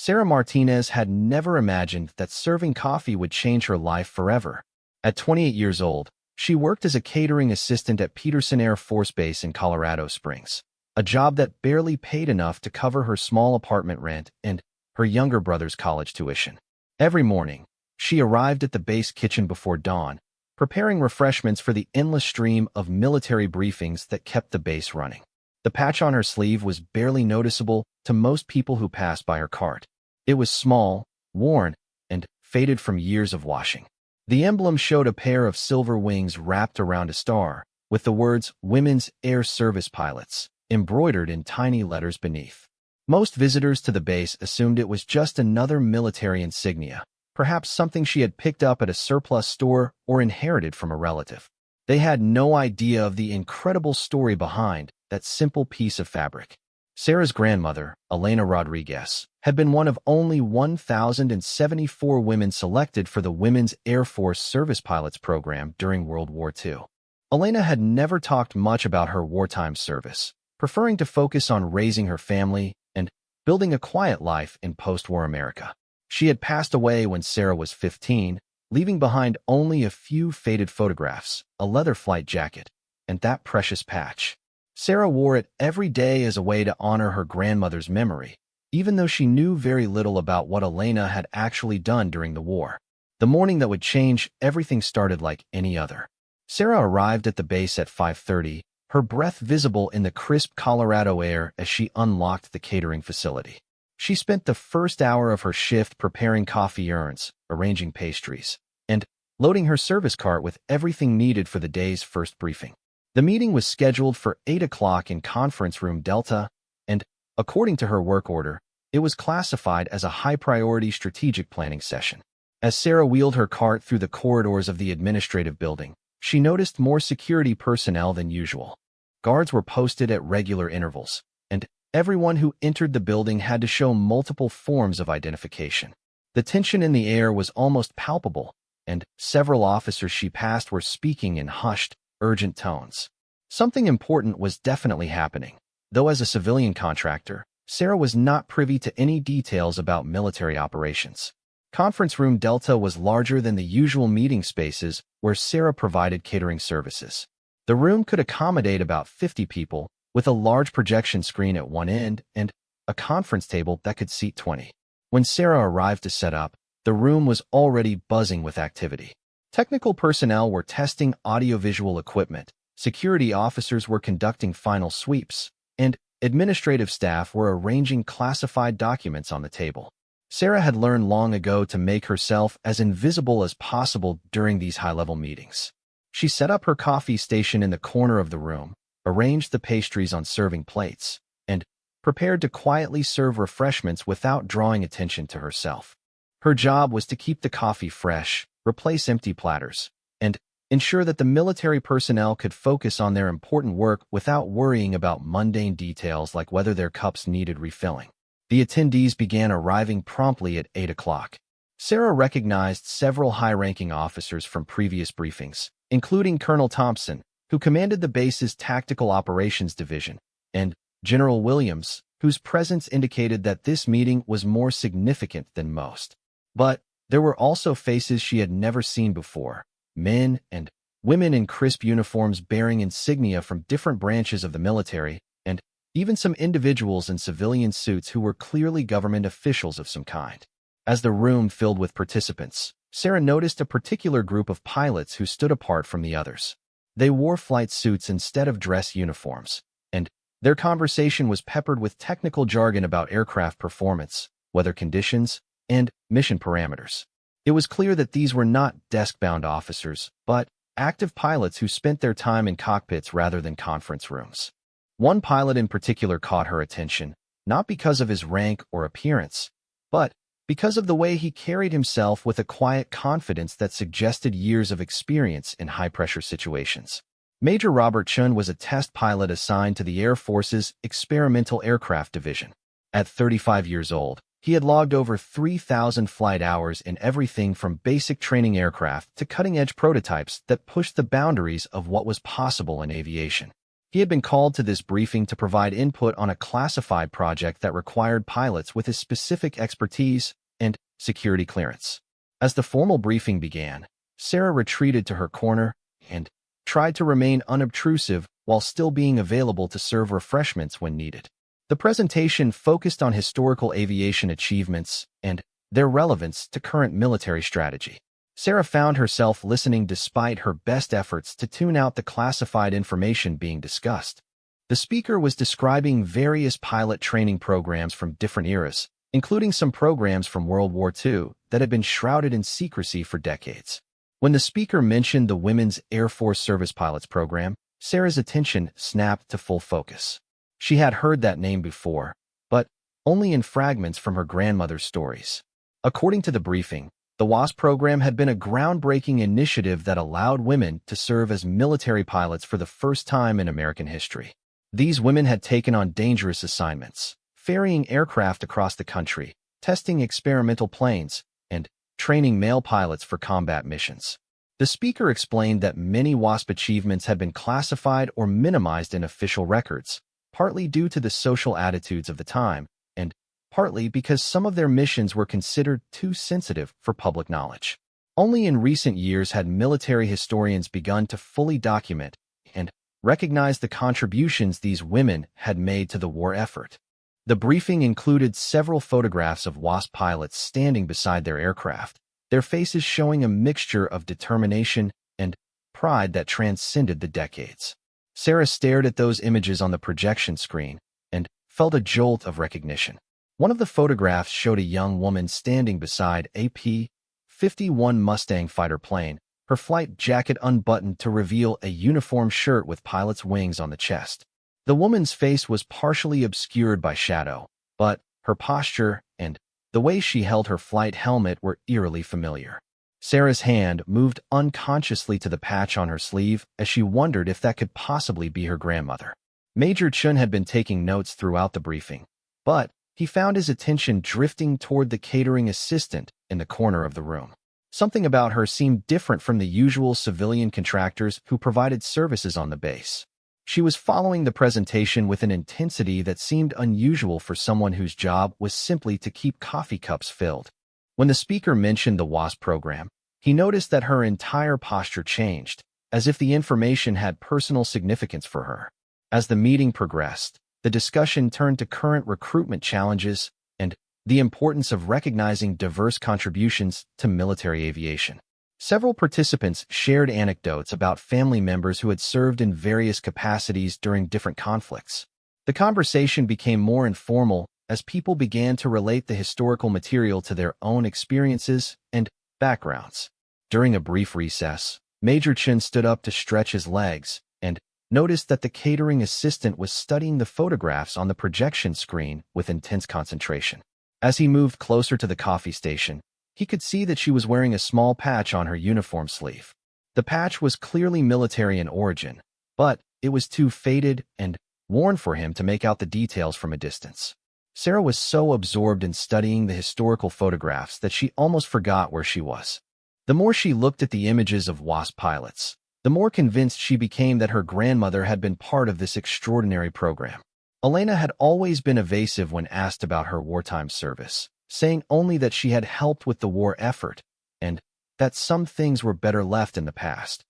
Sarah Martinez had never imagined that serving coffee would change her life forever. At 28 years old, she worked as a catering assistant at Peterson Air Force Base in Colorado Springs, a job that barely paid enough to cover her small apartment rent and her younger brother's college tuition. Every morning, she arrived at the base kitchen before dawn, preparing refreshments for the endless stream of military briefings that kept the base running. The patch on her sleeve was barely noticeable to most people who passed by her cart. It was small, worn, and faded from years of washing. The emblem showed a pair of silver wings wrapped around a star, with the words Women's Air Service Pilots embroidered in tiny letters beneath. Most visitors to the base assumed it was just another military insignia, perhaps something she had picked up at a surplus store or inherited from a relative. They had no idea of the incredible story behind that simple piece of fabric. Sarah's grandmother, Elena Rodriguez, had been one of only 1,074 women selected for the Women's Air Force Service Pilots program during World War II. Elena had never talked much about her wartime service, preferring to focus on raising her family and building a quiet life in post-war America. She had passed away when Sarah was 15, leaving behind only a few faded photographs, a leather flight jacket, and that precious patch. Sarah wore it every day as a way to honor her grandmother's memory, even though she knew very little about what Elena had actually done during the war. The morning that would change everything started like any other. Sarah arrived at the base at 5:30, her breath visible in the crisp Colorado air as she unlocked the catering facility. She spent the first hour of her shift preparing coffee urns, arranging pastries, and loading her service cart with everything needed for the day's first briefing. The meeting was scheduled for 8 o'clock in Conference Room Delta, and, according to her work order, it was classified as a high-priority strategic planning session. As Sarah wheeled her cart through the corridors of the administrative building, she noticed more security personnel than usual. Guards were posted at regular intervals, and everyone who entered the building had to show multiple forms of identification. The tension in the air was almost palpable, and several officers she passed were speaking in hushed, urgent tones. Something important was definitely happening, though as a civilian contractor, Sarah was not privy to any details about military operations. Conference Room Delta was larger than the usual meeting spaces where Sarah provided catering services. The room could accommodate about 50 people, with a large projection screen at one end and a conference table that could seat 20. When Sarah arrived to set up, the room was already buzzing with activity. Technical personnel were testing audiovisual equipment, security officers were conducting final sweeps, and administrative staff were arranging classified documents on the table. Sarah had learned long ago to make herself as invisible as possible during these high-level meetings. She set up her coffee station in the corner of the room, arranged the pastries on serving plates, and prepared to quietly serve refreshments without drawing attention to herself. Her job was to keep the coffee fresh, replace empty platters, and ensure that the military personnel could focus on their important work without worrying about mundane details like whether their cups needed refilling. The attendees began arriving promptly at 8 o'clock. Sarah recognized several high-ranking officers from previous briefings, including Colonel Thompson, who commanded the base's Tactical Operations Division, and General Williams, whose presence indicated that this meeting was more significant than most. But there were also faces she had never seen before, men and women in crisp uniforms bearing insignia from different branches of the military, and even some individuals in civilian suits who were clearly government officials of some kind. As the room filled with participants, Sarah noticed a particular group of pilots who stood apart from the others. They wore flight suits instead of dress uniforms, and their conversation was peppered with technical jargon about aircraft performance, weather conditions, and mission parameters. It was clear that these were not desk-bound officers, but active pilots who spent their time in cockpits rather than conference rooms. One pilot in particular caught her attention, not because of his rank or appearance, but because of the way he carried himself with a quiet confidence that suggested years of experience in high-pressure situations. Major Robert Chun was a test pilot assigned to the Air Force's Experimental Aircraft Division. At 35 years old, he had logged over 3,000 flight hours in everything from basic training aircraft to cutting-edge prototypes that pushed the boundaries of what was possible in aviation. He had been called to this briefing to provide input on a classified project that required pilots with his specific expertise and security clearance. As the formal briefing began, Sarah retreated to her corner and tried to remain unobtrusive while still being available to serve refreshments when needed. The presentation focused on historical aviation achievements and their relevance to current military strategy. Sarah found herself listening despite her best efforts to tune out the classified information being discussed. The speaker was describing various pilot training programs from different eras, including some programs from World War II that had been shrouded in secrecy for decades. When the speaker mentioned the Women's Air Force Service Pilots program, Sarah's attention snapped to full focus. She had heard that name before, but only in fragments from her grandmother's stories. According to the briefing, the WASP program had been a groundbreaking initiative that allowed women to serve as military pilots for the first time in American history. These women had taken on dangerous assignments, ferrying aircraft across the country, testing experimental planes, and training male pilots for combat missions. The speaker explained that many WASP achievements had been classified or minimized in official records, partly due to the social attitudes of the time, and partly because some of their missions were considered too sensitive for public knowledge. Only in recent years had military historians begun to fully document and recognize the contributions these women had made to the war effort. The briefing included several photographs of WASP pilots standing beside their aircraft, their faces showing a mixture of determination and pride that transcended the decades. Sarah stared at those images on the projection screen and felt a jolt of recognition. One of the photographs showed a young woman standing beside a P-51 Mustang fighter plane, her flight jacket unbuttoned to reveal a uniform shirt with pilot's wings on the chest. The woman's face was partially obscured by shadow, but her posture and the way she held her flight helmet were eerily familiar. Sarah's hand moved unconsciously to the patch on her sleeve as she wondered if that could possibly be her grandmother. Major Chun had been taking notes throughout the briefing, but he found his attention drifting toward the catering assistant in the corner of the room. Something about her seemed different from the usual civilian contractors who provided services on the base. She was following the presentation with an intensity that seemed unusual for someone whose job was simply to keep coffee cups filled. When the speaker mentioned the WASP program, he noticed that her entire posture changed, as if the information had personal significance for her. As the meeting progressed, the discussion turned to current recruitment challenges and the importance of recognizing diverse contributions to military aviation. Several participants shared anecdotes about family members who had served in various capacities during different conflicts. The conversation became more informal as people began to relate the historical material to their own experiences and backgrounds. During a brief recess, Major Chin stood up to stretch his legs and noticed that the catering assistant was studying the photographs on the projection screen with intense concentration. As he moved closer to the coffee station, he could see that she was wearing a small patch on her uniform sleeve. The patch was clearly military in origin, but it was too faded and worn for him to make out the details from a distance. Sarah was so absorbed in studying the historical photographs that she almost forgot where she was. The more she looked at the images of WASP pilots, the more convinced she became that her grandmother had been part of this extraordinary program. Elena had always been evasive when asked about her wartime service, saying only that she had helped with the war effort and that some things were better left in the past.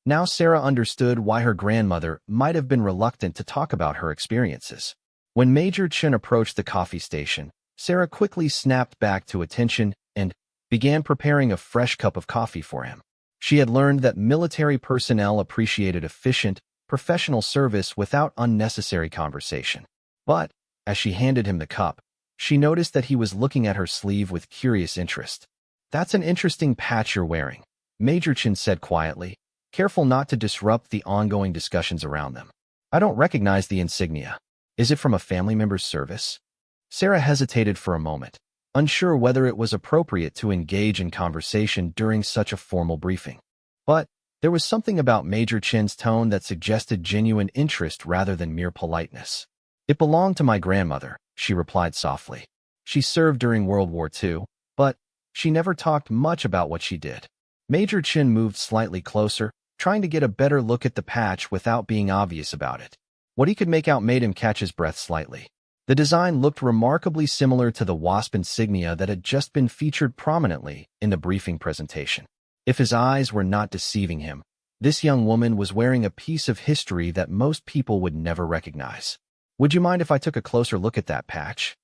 Now Sarah understood why her grandmother might have been reluctant to talk about her experiences. When Major Chin approached the coffee station, Sarah quickly snapped back to attention and began preparing a fresh cup of coffee for him. She had learned that military personnel appreciated efficient, professional service without unnecessary conversation. But, as she handed him the cup, she noticed that he was looking at her sleeve with curious interest. "That's an interesting patch you're wearing," Major Chin said quietly, careful not to disrupt the ongoing discussions around them. "I don't recognize the insignia. Is it from a family member's service?" Sarah hesitated for a moment, unsure whether it was appropriate to engage in conversation during such a formal briefing. But there was something about Major Chin's tone that suggested genuine interest rather than mere politeness. "It belonged to my grandmother," she replied softly. "She served during World War II, but she never talked much about what she did." Major Chin moved slightly closer, trying to get a better look at the patch without being obvious about it. What he could make out made him catch his breath slightly. The design looked remarkably similar to the WASP insignia that had just been featured prominently in the briefing presentation. If his eyes were not deceiving him, this young woman was wearing a piece of history that most people would never recognize. "Would you mind if I took a closer look at that patch?"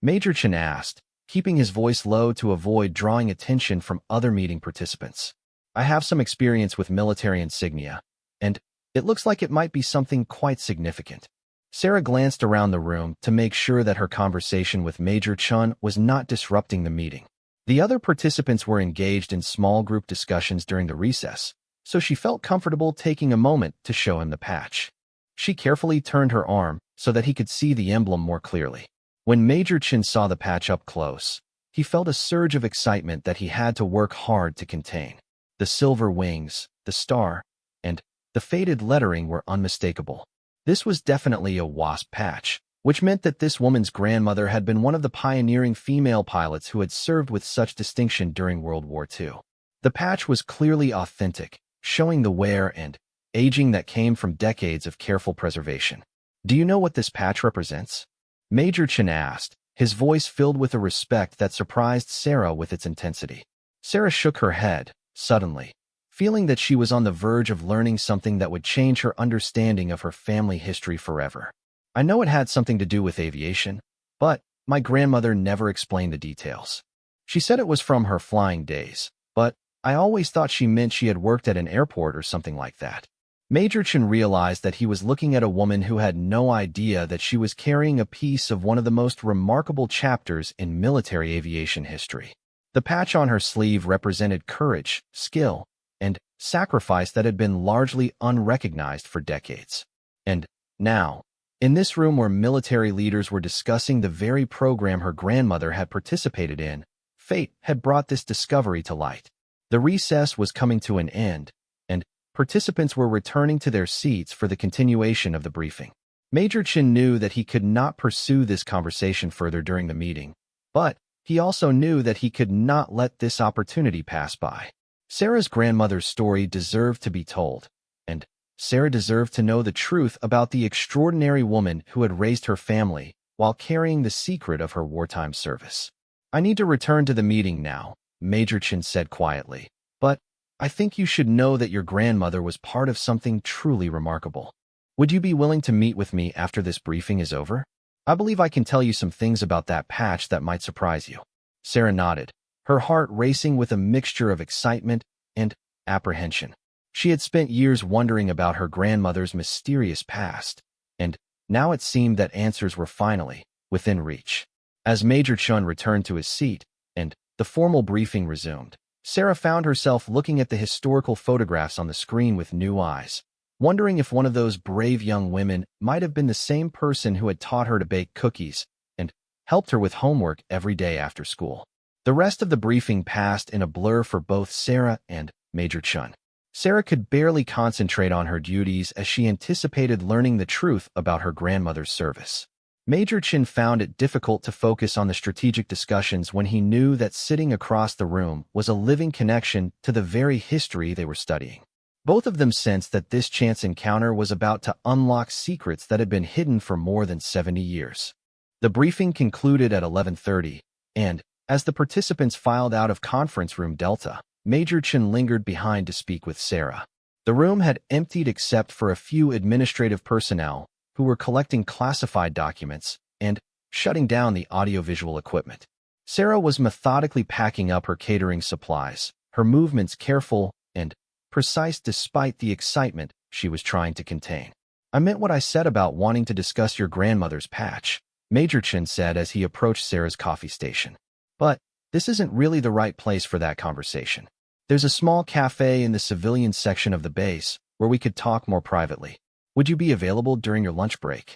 Major Chen asked, keeping his voice low to avoid drawing attention from other meeting participants. "I have some experience with military insignia, and it looks like it might be something quite significant." Sarah glanced around the room to make sure that her conversation with Major Chen was not disrupting the meeting. The other participants were engaged in small group discussions during the recess, so she felt comfortable taking a moment to show him the patch. She carefully turned her arm so that he could see the emblem more clearly. When Major Chen saw the patch up close, he felt a surge of excitement that he had to work hard to contain. The silver wings, the star, and the faded lettering were unmistakable. This was definitely a WASP patch, which meant that this woman's grandmother had been one of the pioneering female pilots who had served with such distinction during World War II. The patch was clearly authentic, showing the wear and aging that came from decades of careful preservation. "Do you know what this patch represents?" Major Chen asked, his voice filled with a respect that surprised Sarah with its intensity. Sarah shook her head, suddenly, feeling that she was on the verge of learning something that would change her understanding of her family history forever. "I know it had something to do with aviation, but my grandmother never explained the details. She said it was from her flying days, but I always thought she meant she had worked at an airport or something like that." Major Chen realized that he was looking at a woman who had no idea that she was carrying a piece of one of the most remarkable chapters in military aviation history. The patch on her sleeve represented courage, skill, and sacrifice that had been largely unrecognized for decades. And now, in this room where military leaders were discussing the very program her grandmother had participated in, fate had brought this discovery to light. The recess was coming to an end, and participants were returning to their seats for the continuation of the briefing. Major Chen knew that he could not pursue this conversation further during the meeting, but he also knew that he could not let this opportunity pass by. Sarah's grandmother's story deserved to be told, and Sarah deserved to know the truth about the extraordinary woman who had raised her family while carrying the secret of her wartime service. "I need to return to the meeting now," Major Chen said quietly, "but I think you should know that your grandmother was part of something truly remarkable. Would you be willing to meet with me after this briefing is over? I believe I can tell you some things about that patch that might surprise you." Sarah nodded, her heart racing with a mixture of excitement and apprehension. She had spent years wondering about her grandmother's mysterious past, and now it seemed that answers were finally within reach. As Major Chen returned to his seat and the formal briefing resumed, Sarah found herself looking at the historical photographs on the screen with new eyes, wondering if one of those brave young women might have been the same person who had taught her to bake cookies and helped her with homework every day after school. The rest of the briefing passed in a blur for both Sarah and Major Chen. Sarah could barely concentrate on her duties as she anticipated learning the truth about her grandmother's service. Major Chen found it difficult to focus on the strategic discussions when he knew that sitting across the room was a living connection to the very history they were studying. Both of them sensed that this chance encounter was about to unlock secrets that had been hidden for more than 70 years. The briefing concluded at 11:30, and as the participants filed out of Conference Room Delta, Major Chen lingered behind to speak with Sarah. The room had emptied except for a few administrative personnel who were collecting classified documents and shutting down the audiovisual equipment. Sarah was methodically packing up her catering supplies, her movements careful and precise despite the excitement she was trying to contain. "I meant what I said about wanting to discuss your grandmother's patch," Major Chen said as he approached Sarah's coffee station. "But this isn't really the right place for that conversation. There's a small cafe in the civilian section of the base where we could talk more privately. Would you be available during your lunch break?"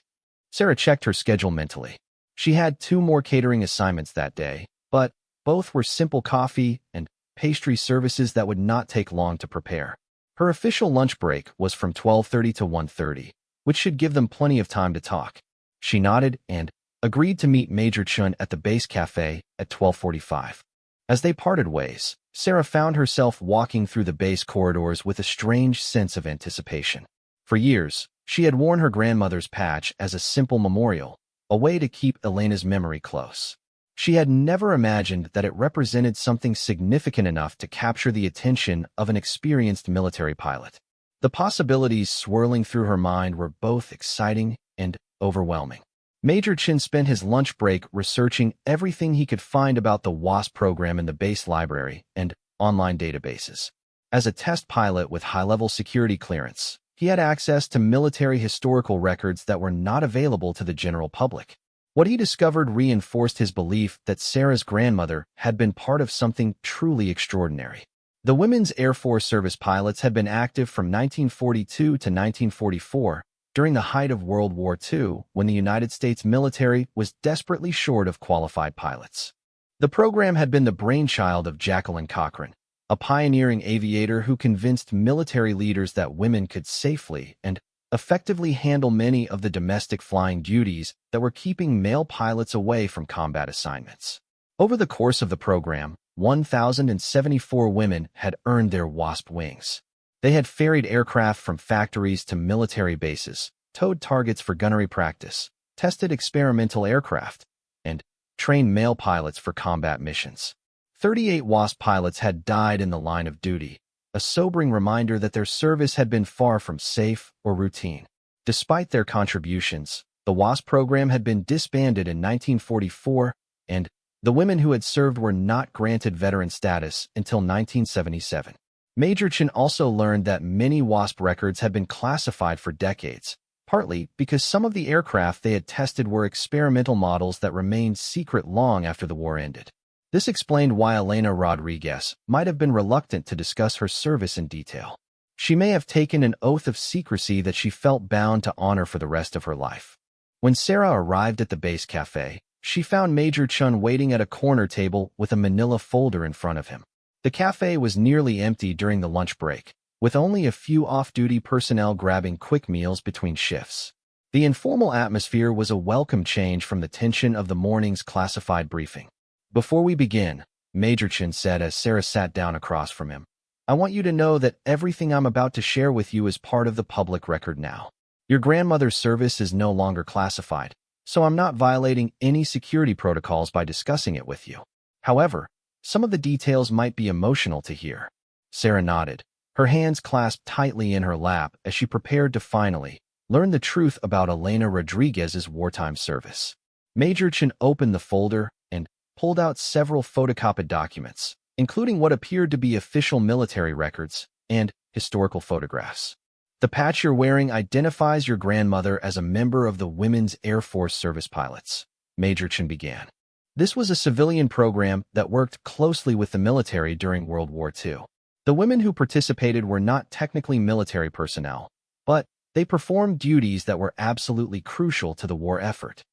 Sarah checked her schedule mentally. She had 2 more catering assignments that day, but both were simple coffee and pastry services that would not take long to prepare. Her official lunch break was from 12:30 to 1:30, which should give them plenty of time to talk. She nodded and agreed to meet Major Chen at the base cafe at 12:45. As they parted ways, Sarah found herself walking through the base corridors with a strange sense of anticipation. For years, She had worn her grandmother's patch as a simple memorial, a way to keep Elena's memory close. She had never imagined that it represented something significant enough to capture the attention of an experienced military pilot. The possibilities swirling through her mind were both exciting and overwhelming. Major Chin spent his lunch break researching everything he could find about the WASP program in the base library and online databases. As a test pilot with high-level security clearance, he had access to military historical records that were not available to the general public. What he discovered reinforced his belief that Sarah's grandmother had been part of something truly extraordinary. The Women's Air Force Service pilots had been active from 1942 to 1944, during the height of World War II, when the United States military was desperately short of qualified pilots. The program had been the brainchild of Jacqueline Cochran, a pioneering aviator who convinced military leaders that women could safely and effectively handle many of the domestic flying duties that were keeping male pilots away from combat assignments. Over the course of the program, 1,074 women had earned their WASP wings. They had ferried aircraft from factories to military bases, towed targets for gunnery practice, tested experimental aircraft, and trained male pilots for combat missions. 38 WASP pilots had died in the line of duty, a sobering reminder that their service had been far from safe or routine. Despite their contributions, the WASP program had been disbanded in 1944, and the women who had served were not granted veteran status until 1977. Major Chin also learned that many WASP records had been classified for decades, partly because some of the aircraft they had tested were experimental models that remained secret long after the war ended. This explained why Elena Rodriguez might have been reluctant to discuss her service in detail. She may have taken an oath of secrecy that she felt bound to honor for the rest of her life. When Sarah arrived at the base cafe, she found Major Chun waiting at a corner table with a manila folder in front of him. The cafe was nearly empty during the lunch break, with only a few off-duty personnel grabbing quick meals between shifts. The informal atmosphere was a welcome change from the tension of the morning's classified briefing. "Before we begin," Major Chin said as Sarah sat down across from him, "I want you to know that everything I'm about to share with you is part of the public record now. Your grandmother's service is no longer classified, so I'm not violating any security protocols by discussing it with you. However, some of the details might be emotional to hear." Sarah nodded, her hands clasped tightly in her lap as she prepared to finally learn the truth about Elena Rodriguez's wartime service. Major Chin opened the folder and pulled out several photocopied documents, including what appeared to be official military records and historical photographs. "The patch you're wearing identifies your grandmother as a member of the Women's Air Force Service pilots," Major Chin began. This was a civilian program that worked closely with the military during World War II. The women who participated were not technically military personnel, but they performed duties that were absolutely crucial to the war effort.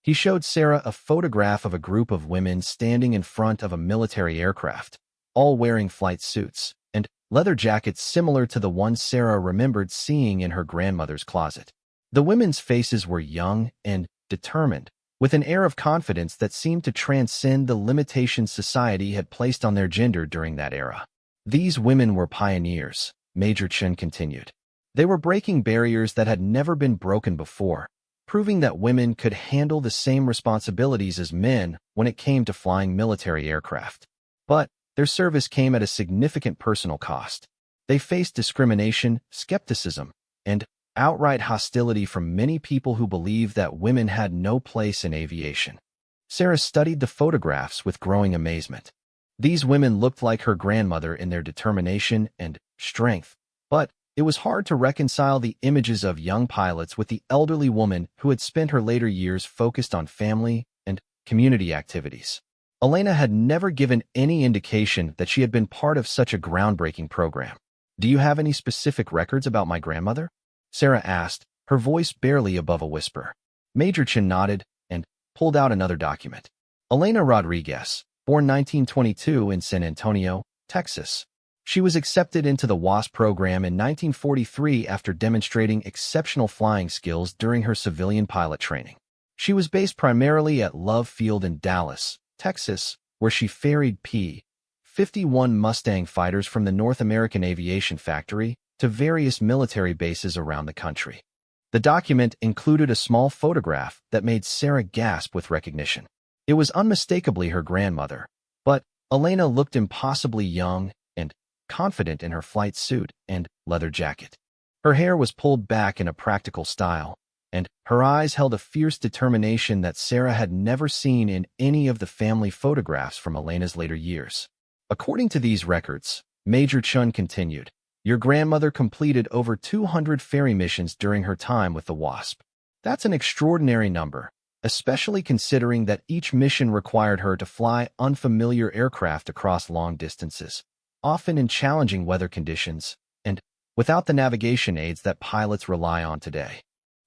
He showed Sarah a photograph of a group of women standing in front of a military aircraft, all wearing flight suits and leather jackets similar to the ones Sarah remembered seeing in her grandmother's closet. The women's faces were young and determined, with an air of confidence that seemed to transcend the limitations society had placed on their gender during that era. "These women were pioneers," Major Chin continued. "They were breaking barriers that had never been broken before, proving that women could handle the same responsibilities as men when it came to flying military aircraft. But their service came at a significant personal cost. They faced discrimination, skepticism, and outright hostility from many people who believed that women had no place in aviation." Sarah studied the photographs with growing amazement. These women looked like her grandmother in their determination and strength, but it was hard to reconcile the images of young pilots with the elderly woman who had spent her later years focused on family and community activities. Elena had never given any indication that she had been part of such a groundbreaking program. "Do you have any specific records about my grandmother?" Sarah asked, her voice barely above a whisper. Major Chin nodded and pulled out another document. "Elena Rodriguez, born 1922 in San Antonio, Texas. She was accepted into the WASP program in 1943 after demonstrating exceptional flying skills during her civilian pilot training. She was based primarily at Love Field in Dallas, Texas, where she ferried P-51 Mustang fighters from the North American Aviation Factory to various military bases around the country. The document included a small photograph that made Sarah gasp with recognition. It was unmistakably her grandmother, but Elena looked impossibly young and confident in her flight suit and leather jacket. Her hair was pulled back in a practical style, and her eyes held a fierce determination that Sarah had never seen in any of the family photographs from Elena's later years. According to these records, Major Chun continued, "Your grandmother completed over 200 ferry missions during her time with the WASP. That's an extraordinary number, especially considering that each mission required her to fly unfamiliar aircraft across long distances, often in challenging weather conditions, and without the navigation aids that pilots rely on today."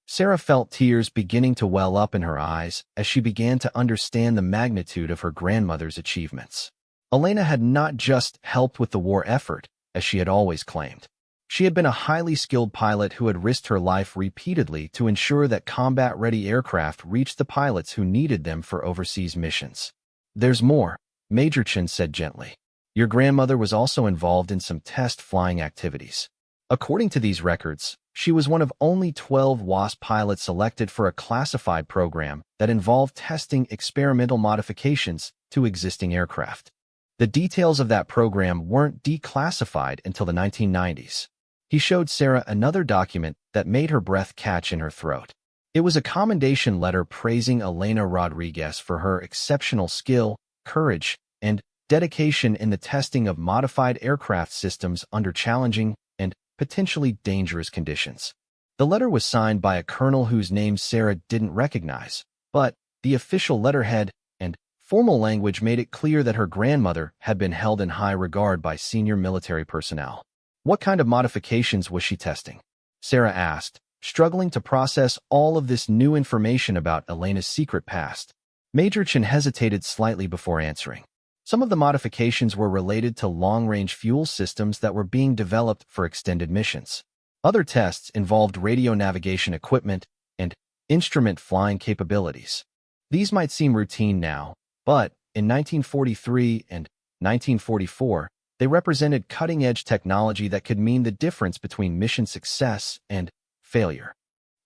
Sarah felt tears beginning to well up in her eyes as she began to understand the magnitude of her grandmother's achievements. Elena had not just helped with the war effort, as she had always claimed. She had been a highly skilled pilot who had risked her life repeatedly to ensure that combat-ready aircraft reached the pilots who needed them for overseas missions. "There's more," Major Chin said gently. "Your grandmother was also involved in some test flying activities." According to these records, she was one of only 12 WASP pilots selected for a classified program that involved testing experimental modifications to existing aircraft. The details of that program weren't declassified until the 1990s. He showed Sarah another document that made her breath catch in her throat. It was a commendation letter praising Elena Rodriguez for her exceptional skill, courage, and dedication in the testing of modified aircraft systems under challenging and potentially dangerous conditions. The letter was signed by a colonel whose name Sarah didn't recognize, but the official letterhead and formal language made it clear that her grandmother had been held in high regard by senior military personnel. "What kind of modifications was she testing?" Sarah asked, struggling to process all of this new information about Elena's secret past. Major Chin hesitated slightly before answering. Some of the modifications were related to long-range fuel systems that were being developed for extended missions. Other tests involved radio navigation equipment and instrument flying capabilities. These might seem routine now, but in 1943 and 1944, they represented cutting-edge technology that could mean the difference between mission success and failure.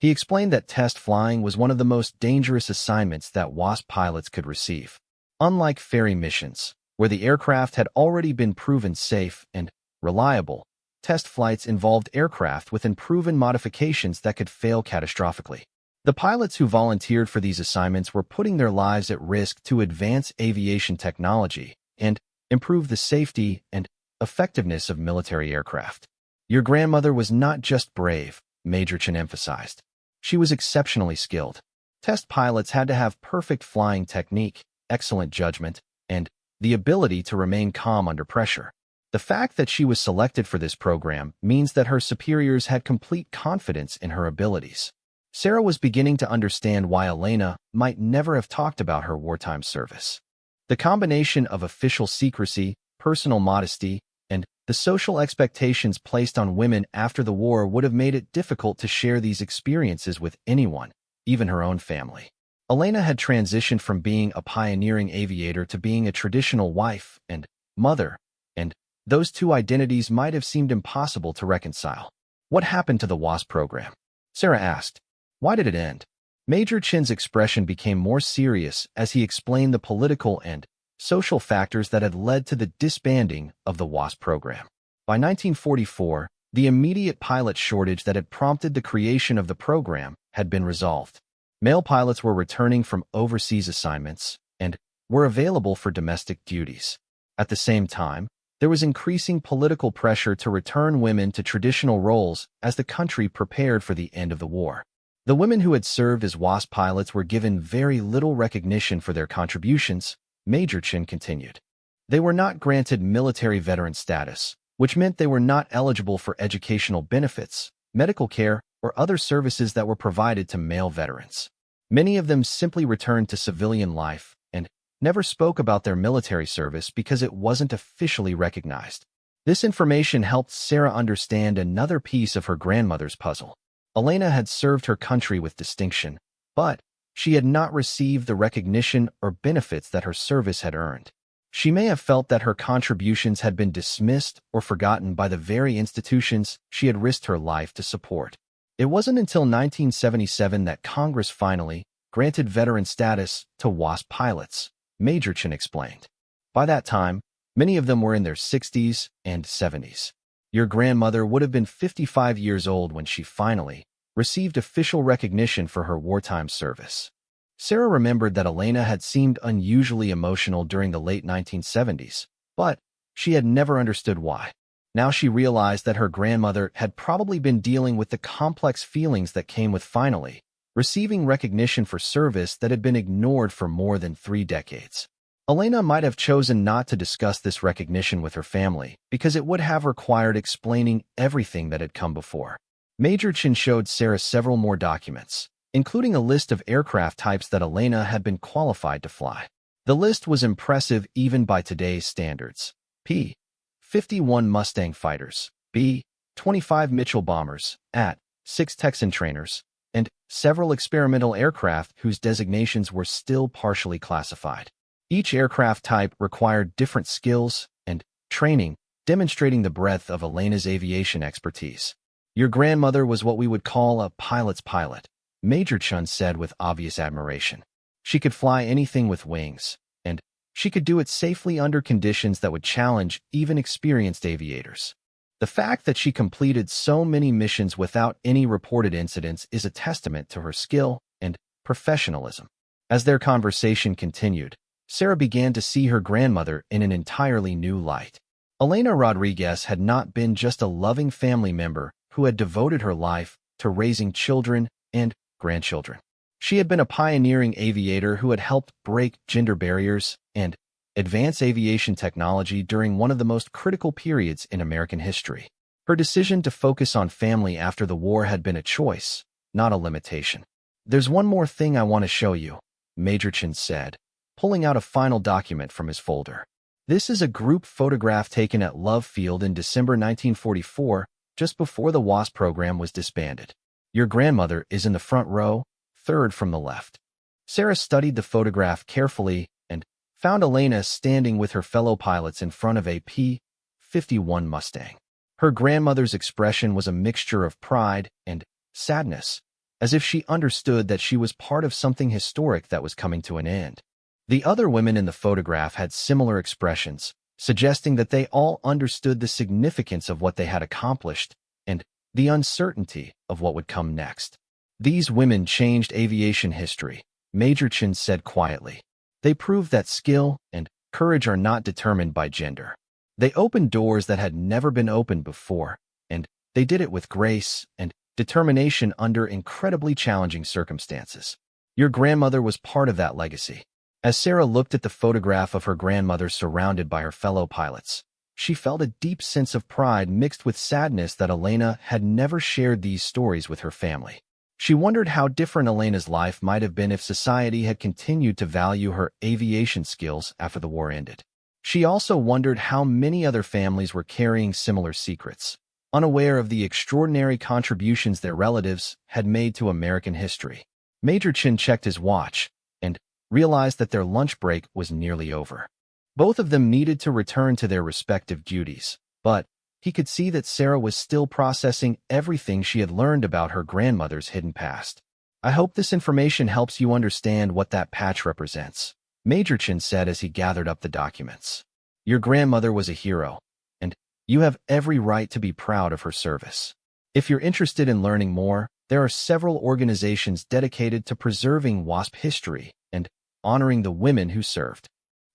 He explained that test flying was one of the most dangerous assignments that WASP pilots could receive. Unlike ferry missions, where the aircraft had already been proven safe and reliable, test flights involved aircraft with unproven modifications that could fail catastrophically. The pilots who volunteered for these assignments were putting their lives at risk to advance aviation technology and improve the safety and effectiveness of military aircraft. "Your grandmother was not just brave," Major Chin emphasized. "She was exceptionally skilled. Test pilots had to have perfect flying technique, excellent judgment, and the ability to remain calm under pressure. The fact that she was selected for this program means that her superiors had complete confidence in her abilities." Sarah was beginning to understand why Elena might never have talked about her wartime service. The combination of official secrecy, personal modesty, and the social expectations placed on women after the war would have made it difficult to share these experiences with anyone, even her own family. Elena had transitioned from being a pioneering aviator to being a traditional wife and mother, and those two identities might have seemed impossible to reconcile. "What happened to the WASP program?" Sarah asked. "Why did it end?" Major Chin's expression became more serious as he explained the political and social factors that had led to the disbanding of the WASP program. By 1944, the immediate pilot shortage that had prompted the creation of the program had been resolved. Male pilots were returning from overseas assignments and were available for domestic duties. At the same time, there was increasing political pressure to return women to traditional roles as the country prepared for the end of the war. The women who had served as WASP pilots were given very little recognition for their contributions, Major Chin continued. They were not granted military veteran status, which meant they were not eligible for educational benefits, medical care, or other services that were provided to male veterans. Many of them simply returned to civilian life and never spoke about their military service because it wasn't officially recognized. This information helped Sarah understand another piece of her grandmother's puzzle. Elena had served her country with distinction, but she had not received the recognition or benefits that her service had earned. She may have felt that her contributions had been dismissed or forgotten by the very institutions she had risked her life to support. It wasn't until 1977 that Congress finally granted veteran status to WASP pilots, Major Chin explained. By that time, many of them were in their 60s and 70s. Your grandmother would have been 55 years old when she finally received official recognition for her wartime service. Sarah remembered that Elena had seemed unusually emotional during the late 1970s, but she had never understood why. Now she realized that her grandmother had probably been dealing with the complex feelings that came with finally receiving recognition for service that had been ignored for more than 3 decades. Elena might have chosen not to discuss this recognition with her family because it would have required explaining everything that had come before. Major Chin showed Sarah several more documents, including a list of aircraft types that Elena had been qualified to fly. The list was impressive even by today's standards. P-51 Mustang fighters, B-25 Mitchell bombers, AT-6 Texan trainers, and several experimental aircraft whose designations were still partially classified. Each aircraft type required different skills and training, demonstrating the breadth of Elena's aviation expertise. Your grandmother was what we would call a pilot's pilot, Major Chun said with obvious admiration. She could fly anything with wings, and she could do it safely under conditions that would challenge even experienced aviators. The fact that she completed so many missions without any reported incidents is a testament to her skill and professionalism. As their conversation continued, Sarah began to see her grandmother in an entirely new light. Elena Rodriguez had not been just a loving family member who had devoted her life to raising children and grandchildren. She had been a pioneering aviator who had helped break gender barriers and advance aviation technology during one of the most critical periods in American history. Her decision to focus on family after the war had been a choice, not a limitation. "There's one more thing I want to show you," Major Chin said, pulling out a final document from his folder. This is a group photograph taken at Love Field in December 1944, just before the WASP program was disbanded. Your grandmother is in the front row, third from the left. Sarah studied the photograph carefully and found Elena standing with her fellow pilots in front of a P-51 Mustang. Her grandmother's expression was a mixture of pride and sadness, as if she understood that she was part of something historic that was coming to an end. The other women in the photograph had similar expressions, suggesting that they all understood the significance of what they had accomplished and the uncertainty of what would come next. "These women changed aviation history," Major Chin said quietly. "They proved that skill and courage are not determined by gender. They opened doors that had never been opened before, and they did it with grace and determination under incredibly challenging circumstances. Your grandmother was part of that legacy." As Sarah looked at the photograph of her grandmother surrounded by her fellow pilots, she felt a deep sense of pride mixed with sadness that Elena had never shared these stories with her family. She wondered how different Elena's life might have been if society had continued to value her aviation skills after the war ended. She also wondered how many other families were carrying similar secrets, unaware of the extraordinary contributions their relatives had made to American history. Major Chin checked his watch and realized that their lunch break was nearly over. Both of them needed to return to their respective duties, but he could see that Sarah was still processing everything she had learned about her grandmother's hidden past. "I hope this information helps you understand what that patch represents," Major Chin said as he gathered up the documents. "Your grandmother was a hero, and you have every right to be proud of her service. If you're interested in learning more, there are several organizations dedicated to preserving WASP history and honoring the women who served."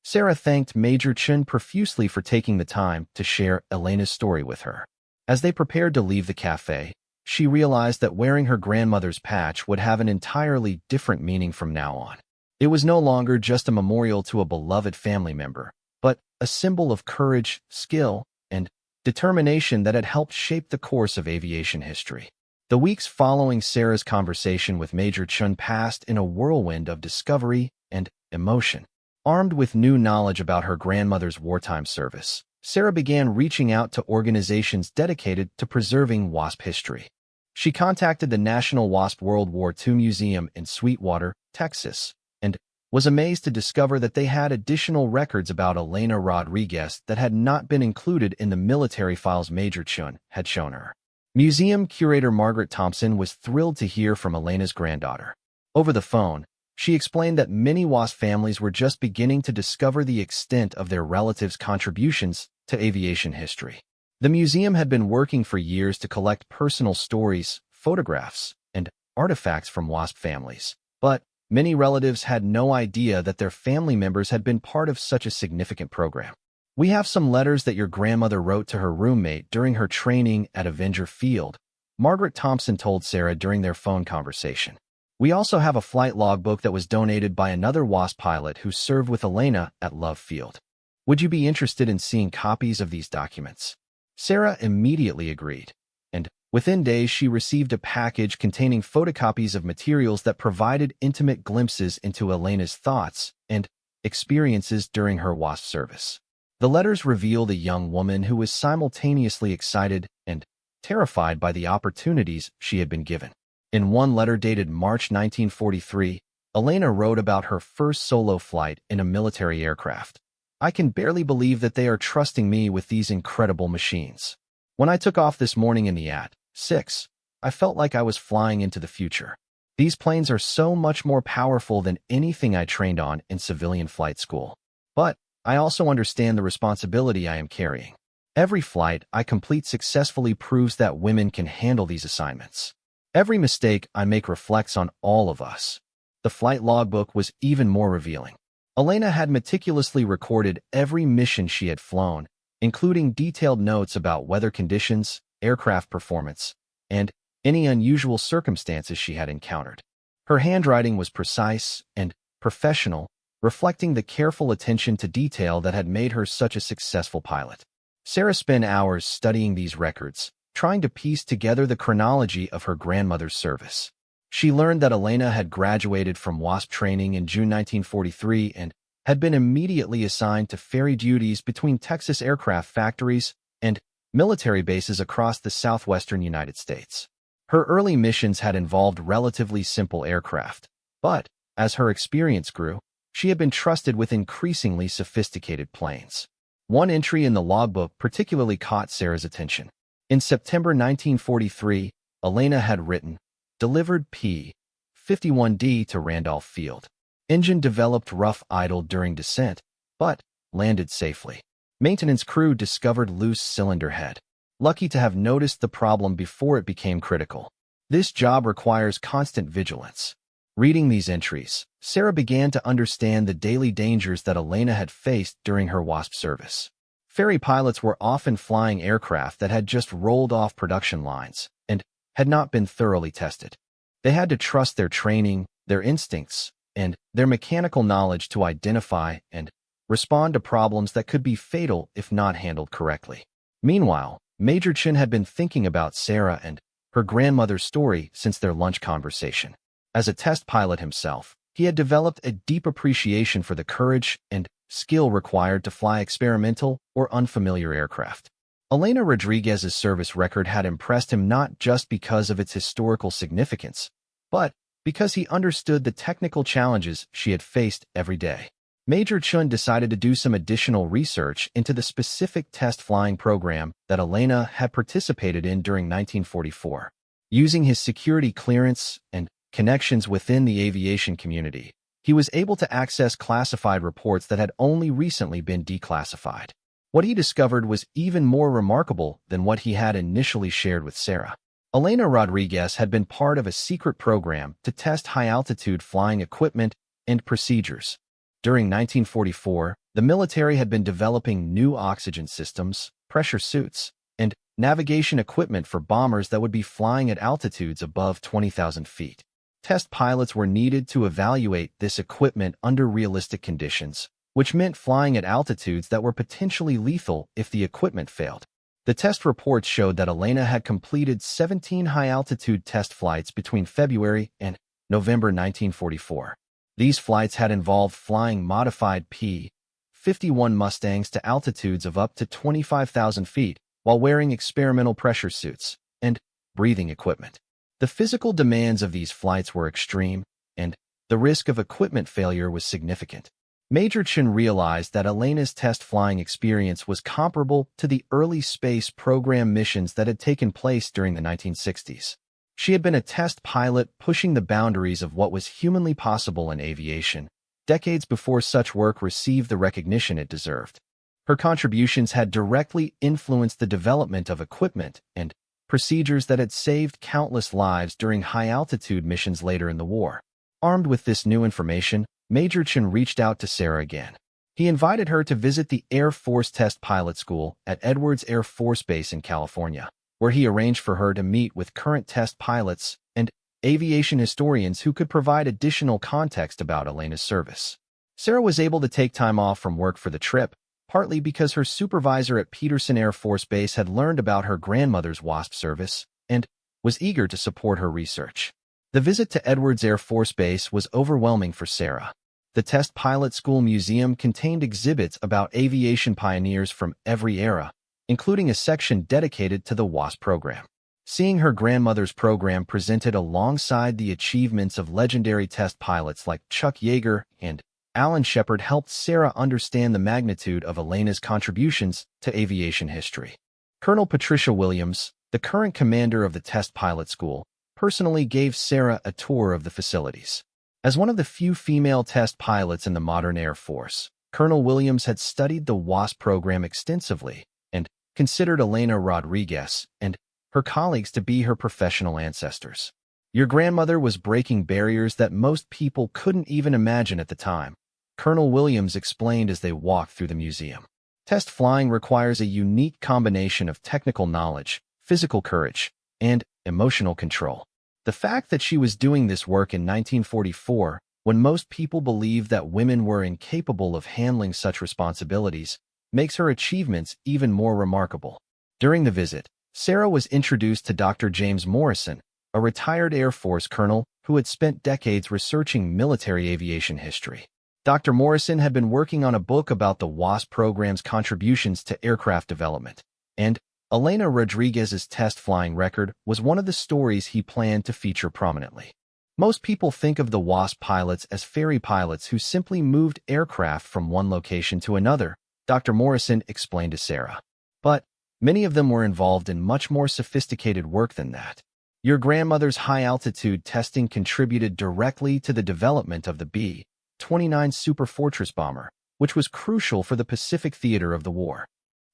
Sarah thanked Major Chin profusely for taking the time to share Elena's story with her. As they prepared to leave the cafe, she realized that wearing her grandmother's patch would have an entirely different meaning from now on. It was no longer just a memorial to a beloved family member, but a symbol of courage, skill, and determination that had helped shape the course of aviation history. The weeks following Sarah's conversation with Major Chun passed in a whirlwind of discovery and emotion. Armed with new knowledge about her grandmother's wartime service, Sarah began reaching out to organizations dedicated to preserving WASP history. She contacted the National WASP World War II Museum in Sweetwater, Texas, and was amazed to discover that they had additional records about Elena Rodriguez that had not been included in the military files Major Chun had shown her. Museum curator Margaret Thompson was thrilled to hear from Elena's granddaughter. Over the phone, she explained that many WASP families were just beginning to discover the extent of their relatives' contributions to aviation history. The museum had been working for years to collect personal stories, photographs, and artifacts from WASP families, but many relatives had no idea that their family members had been part of such a significant program. "We have some letters that your grandmother wrote to her roommate during her training at Avenger Field," Margaret Thompson told Sarah during their phone conversation. "We also have a flight logbook that was donated by another WASP pilot who served with Elena at Love Field. Would you be interested in seeing copies of these documents?" Sarah immediately agreed, and within days she received a package containing photocopies of materials that provided intimate glimpses into Elena's thoughts and experiences during her WASP service. The letters revealed a young woman who was simultaneously excited and terrified by the opportunities she had been given. In one letter dated March 1943, Elena wrote about her first solo flight in a military aircraft. "I can barely believe that they are trusting me with these incredible machines. When I took off this morning in the At-6, I felt like I was flying into the future. These planes are so much more powerful than anything I trained on in civilian flight school. But I also understand the responsibility I am carrying. Every flight I complete successfully proves that women can handle these assignments. Every mistake I make reflects on all of us." The flight logbook was even more revealing. Elena had meticulously recorded every mission she had flown, including detailed notes about weather conditions, aircraft performance, and any unusual circumstances she had encountered. Her handwriting was precise and professional, reflecting the careful attention to detail that had made her such a successful pilot. Sarah spent hours studying these records, trying to piece together the chronology of her grandmother's service. She learned that Elena had graduated from WASP training in June 1943 and had been immediately assigned to ferry duties between Texas aircraft factories and military bases across the southwestern United States. Her early missions had involved relatively simple aircraft, but as her experience grew, she had been trusted with increasingly sophisticated planes. One entry in the logbook particularly caught Sarah's attention. In September 1943, Elena had written, "Delivered P-51D to Randolph Field. Engine developed rough idled during descent, but landed safely. Maintenance crew discovered loose cylinder head. Lucky to have noticed the problem before it became critical. This job requires constant vigilance." Reading these entries, Sarah began to understand the daily dangers that Elena had faced during her WASP service. Ferry pilots were often flying aircraft that had just rolled off production lines and had not been thoroughly tested. They had to trust their training, their instincts, and their mechanical knowledge to identify and respond to problems that could be fatal if not handled correctly. Meanwhile, Major Chin had been thinking about Sarah and her grandmother's story since their lunch conversation. As a test pilot himself, he had developed a deep appreciation for the courage and skill required to fly experimental or unfamiliar aircraft. Elena Rodriguez's service record had impressed him not just because of its historical significance, but because he understood the technical challenges she had faced every day. Major Chun decided to do some additional research into the specific test flying program that Elena had participated in during 1944. Using his security clearance and connections within the aviation community, he was able to access classified reports that had only recently been declassified. What he discovered was even more remarkable than what he had initially shared with Sarah. Elena Rodriguez had been part of a secret program to test high-altitude flying equipment and procedures. During 1944, the military had been developing new oxygen systems, pressure suits, and navigation equipment for bombers that would be flying at altitudes above 20,000 feet. Test pilots were needed to evaluate this equipment under realistic conditions, which meant flying at altitudes that were potentially lethal if the equipment failed. The test reports showed that Elena had completed 17 high-altitude test flights between February and November 1944. These flights had involved flying modified P-51 Mustangs to altitudes of up to 25,000 feet while wearing experimental pressure suits and breathing equipment. The physical demands of these flights were extreme, and the risk of equipment failure was significant. Major Chen realized that Elena's test flying experience was comparable to the early space program missions that had taken place during the 1960s. She had been a test pilot pushing the boundaries of what was humanly possible in aviation, decades before such work received the recognition it deserved. Her contributions had directly influenced the development of equipment and procedures that had saved countless lives during high-altitude missions later in the war. Armed with this new information, Major Chen reached out to Sarah again. He invited her to visit the Air Force Test Pilot School at Edwards Air Force Base in California, where he arranged for her to meet with current test pilots and aviation historians who could provide additional context about Elena's service. Sarah was able to take time off from work for the trip, partly because her supervisor at Peterson Air Force Base had learned about her grandmother's WASP service and was eager to support her research. The visit to Edwards Air Force Base was overwhelming for Sarah. The Test Pilot School Museum contained exhibits about aviation pioneers from every era, including a section dedicated to the WASP program. Seeing her grandmother's program presented alongside the achievements of legendary test pilots like Chuck Yeager and Alan Shepard helped Sarah understand the magnitude of Elena's contributions to aviation history. Colonel Patricia Williams, the current commander of the Test Pilot School, personally gave Sarah a tour of the facilities. As one of the few female test pilots in the modern Air Force, Colonel Williams had studied the WASP program extensively and considered Elena Rodriguez and her colleagues to be her professional ancestors. Your grandmother was breaking barriers that most people couldn't even imagine at the time, Colonel Williams explained as they walked through the museum. Test flying requires a unique combination of technical knowledge, physical courage, and emotional control. The fact that she was doing this work in 1944, when most people believed that women were incapable of handling such responsibilities, makes her achievements even more remarkable. During the visit, Sarah was introduced to Dr. James Morrison, a retired Air Force colonel who had spent decades researching military aviation history. Dr. Morrison had been working on a book about the WASP program's contributions to aircraft development, and Elena Rodriguez's test flying record was one of the stories he planned to feature prominently. Most people think of the WASP pilots as ferry pilots who simply moved aircraft from one location to another, Dr. Morrison explained to Sarah. But many of them were involved in much more sophisticated work than that. Your grandmother's high-altitude testing contributed directly to the development of the B-29 Super Fortress bomber, which was crucial for the Pacific theater of the war.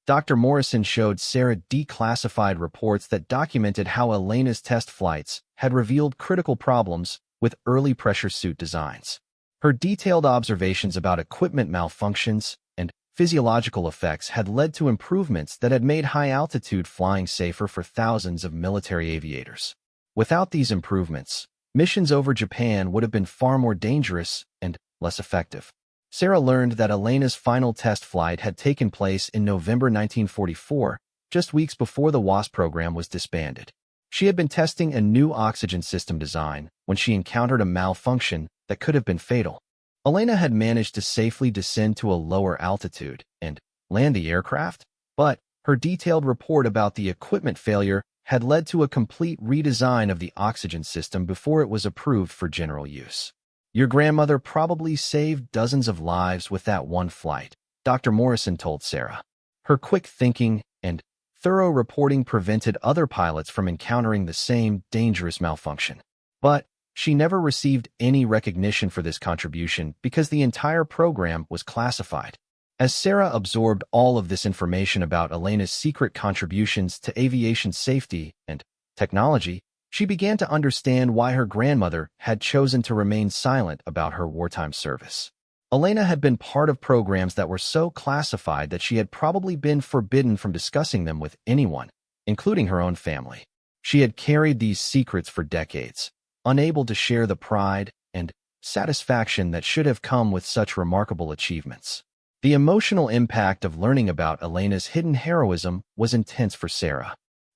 Dr. Morrison showed Sarah declassified reports that documented how Elena's test flights had revealed critical problems with early pressure suit designs. Her detailed observations about equipment malfunctions and physiological effects had led to improvements that had made high-altitude flying safer for thousands of military aviators. Without these improvements, missions over Japan would have been far more dangerous and less effective. Sarah learned that Elena's final test flight had taken place in November 1944, just weeks before the WASP program was disbanded. She had been testing a new oxygen system design when she encountered a malfunction that could have been fatal. Elena had managed to safely descend to a lower altitude and land the aircraft, but her detailed report about the equipment failure had led to a complete redesign of the oxygen system before it was approved for general use. Your grandmother probably saved dozens of lives with that one flight, Dr. Morrison told Sarah. Her quick thinking and thorough reporting prevented other pilots from encountering the same dangerous malfunction. But she never received any recognition for this contribution because the entire program was classified. As Sarah absorbed all of this information about Elena's secret contributions to aviation safety and technology, she began to understand why her grandmother had chosen to remain silent about her wartime service. Elena had been part of programs that were so classified that she had probably been forbidden from discussing them with anyone, including her own family. She had carried these secrets for decades, unable to share the pride and satisfaction that should have come with such remarkable achievements. The emotional impact of learning about Elena's hidden heroism was intense for Sarah.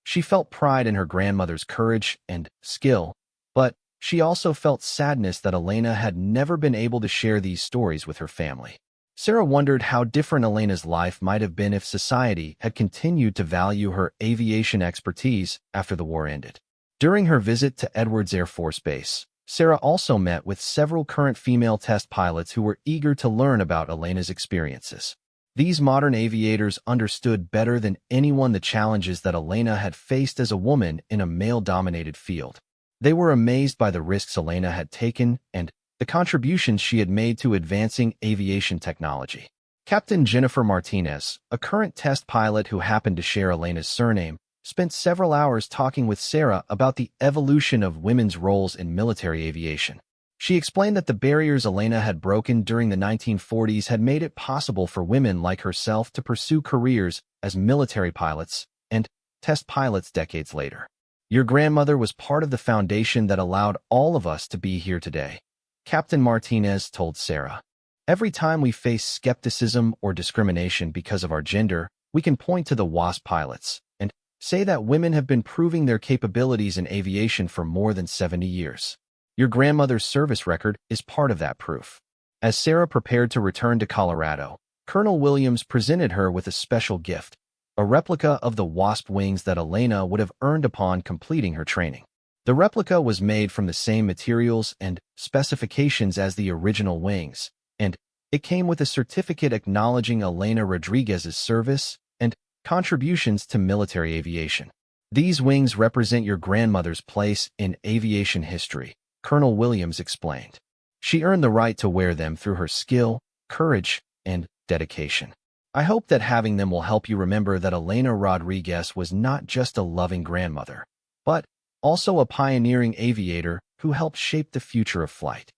She felt pride in her grandmother's courage and skill, but she also felt sadness that Elena had never been able to share these stories with her family. Sarah wondered how different Elena's life might have been if society had continued to value her aviation expertise after the war ended. During her visit to Edwards Air Force Base, Sarah also met with several current female test pilots who were eager to learn about Elena's experiences. These modern aviators understood better than anyone the challenges that Elena had faced as a woman in a male-dominated field. They were amazed by the risks Elena had taken and the contributions she had made to advancing aviation technology. Captain Jennifer Martinez, a current test pilot who happened to share Elena's surname, spent several hours talking with Sarah about the evolution of women's roles in military aviation. She explained that the barriers Elena had broken during the 1940s had made it possible for women like herself to pursue careers as military pilots and test pilots decades later. Your grandmother was part of the foundation that allowed all of us to be here today, Captain Martinez told Sarah. Every time we face skepticism or discrimination because of our gender, we can point to the WASP pilots and say that women have been proving their capabilities in aviation for more than 70 years. Your grandmother's service record is part of that proof. As Sarah prepared to return to Colorado, Colonel Williams presented her with a special gift, a replica of the WASP wings that Elena would have earned upon completing her training. The replica was made from the same materials and specifications as the original wings, and it came with a certificate acknowledging Elena Rodriguez's service and contributions to military aviation. These wings represent your grandmother's place in aviation history, Colonel Williams explained. She earned the right to wear them through her skill, courage, and dedication. I hope that having them will help you remember that Elena Rodriguez was not just a loving grandmother, but also a pioneering aviator who helped shape the future of flight.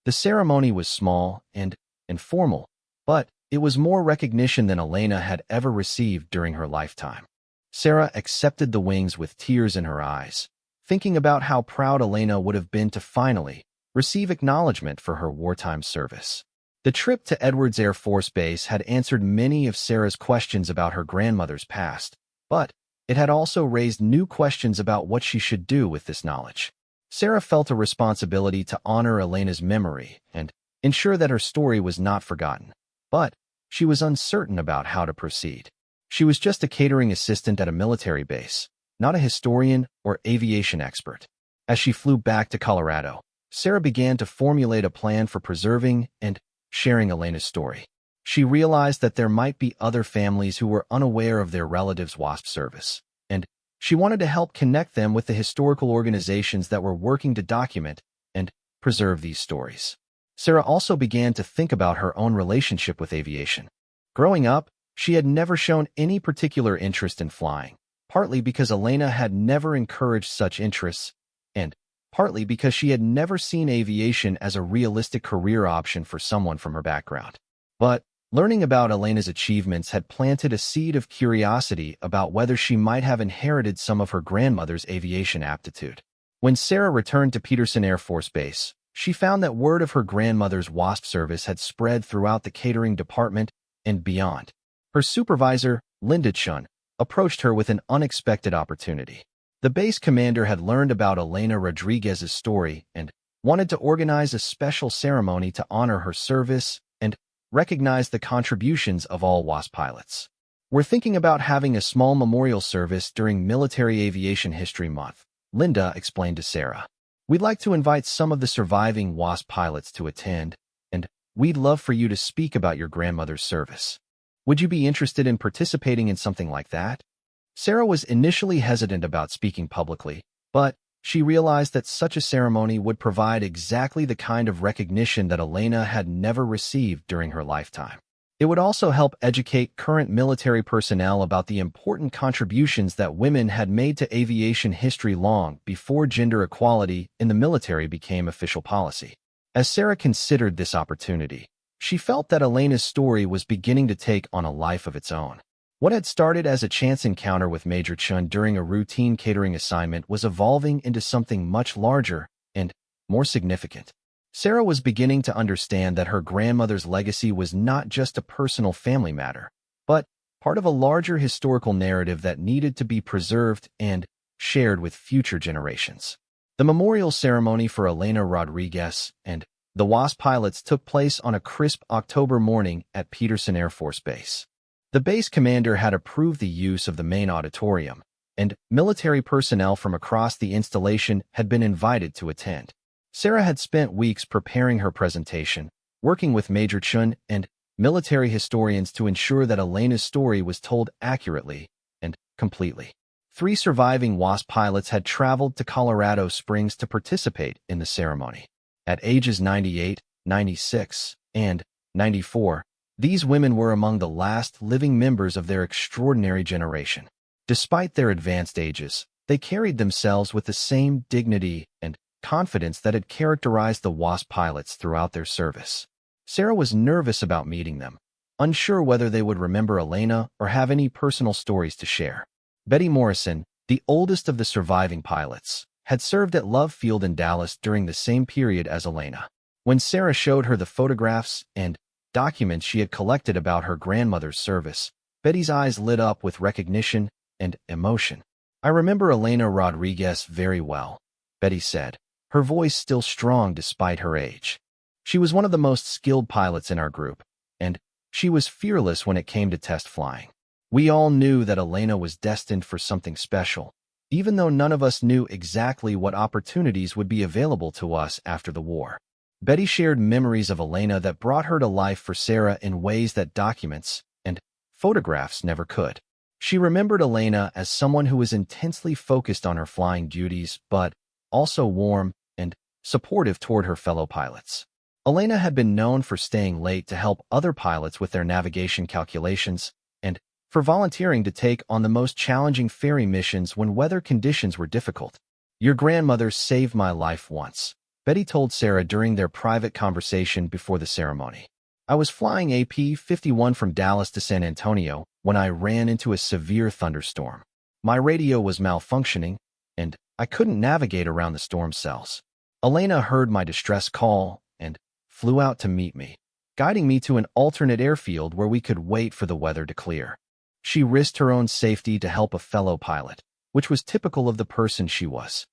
The ceremony was small and informal, but it was more recognition than Elena had ever received during her lifetime. Sarah accepted the wings with tears in her eyes, thinking about how proud Elena would have been to finally receive acknowledgement for her wartime service. The trip to Edwards Air Force Base had answered many of Sarah's questions about her grandmother's past, but it had also raised new questions about what she should do with this knowledge. Sarah felt a responsibility to honor Elena's memory and ensure that her story was not forgotten, but she was uncertain about how to proceed. She was just a catering assistant at a military base, not a historian or aviation expert. As she flew back to Colorado, Sarah began to formulate a plan for preserving and sharing Elena's story. She realized that there might be other families who were unaware of their relatives' WASP service, and she wanted to help connect them with the historical organizations that were working to document and preserve these stories. Sarah also began to think about her own relationship with aviation. Growing up, she had never shown any particular interest in flying, partly because Elena had never encouraged such interests, and partly because she had never seen aviation as a realistic career option for someone from her background. But learning about Elena's achievements had planted a seed of curiosity about whether she might have inherited some of her grandmother's aviation aptitude. When Sarah returned to Peterson Air Force Base, she found that word of her grandmother's WASP service had spread throughout the catering department and beyond. Her supervisor, Linda Chun, approached her with an unexpected opportunity. The base commander had learned about Elena Rodriguez's story and wanted to organize a special ceremony to honor her service and recognize the contributions of all WASP pilots. We're thinking about having a small memorial service during Military Aviation History Month, Linda explained to Sarah. We'd like to invite some of the surviving WASP pilots to attend, and we'd love for you to speak about your grandmother's service. Would you be interested in participating in something like that? Sarah was initially hesitant about speaking publicly, but she realized that such a ceremony would provide exactly the kind of recognition that Elena had never received during her lifetime. It would also help educate current military personnel about the important contributions that women had made to aviation history long before gender equality in the military became official policy. As Sarah considered this opportunity, she felt that Elena's story was beginning to take on a life of its own. What had started as a chance encounter with Major Chun during a routine catering assignment was evolving into something much larger and more significant. Sarah was beginning to understand that her grandmother's legacy was not just a personal family matter, but part of a larger historical narrative that needed to be preserved and shared with future generations. The memorial ceremony for Elena Rodriguez and the WASP pilots took place on a crisp October morning at Peterson Air Force Base. The base commander had approved the use of the main auditorium, and military personnel from across the installation had been invited to attend. Sarah had spent weeks preparing her presentation, working with Major Chun and military historians to ensure that Elena's story was told accurately and completely. 3 surviving WASP pilots had traveled to Colorado Springs to participate in the ceremony. At ages 98, 96, and 94, these women were among the last living members of their extraordinary generation. Despite their advanced ages, they carried themselves with the same dignity and confidence that had characterized the WASP pilots throughout their service. Sarah was nervous about meeting them, unsure whether they would remember Elena or have any personal stories to share. Betty Morrison, the oldest of the surviving pilots, had served at Love Field in Dallas during the same period as Elena. When Sarah showed her the photographs and documents she had collected about her grandmother's service, Betty's eyes lit up with recognition and emotion. "I remember Elena Rodriguez very well," Betty said, her voice still strong despite her age. "She was one of the most skilled pilots in our group, and she was fearless when it came to test flying. We all knew that Elena was destined for something special, even though none of us knew exactly what opportunities would be available to us after the war." Betty shared memories of Elena that brought her to life for Sarah in ways that documents and photographs never could. She remembered Elena as someone who was intensely focused on her flying duties, but also warm and supportive toward her fellow pilots. Elena had been known for staying late to help other pilots with their navigation calculations and for volunteering to take on the most challenging ferry missions when weather conditions were difficult. "Your grandmother saved my life once," Betty told Sarah during their private conversation before the ceremony. "I was flying AP-51 from Dallas to San Antonio when I ran into a severe thunderstorm. My radio was malfunctioning, and I couldn't navigate around the storm cells. Elena heard my distress call and flew out to meet me, guiding me to an alternate airfield where we could wait for the weather to clear. She risked her own safety to help a fellow pilot, which was typical of the person she was."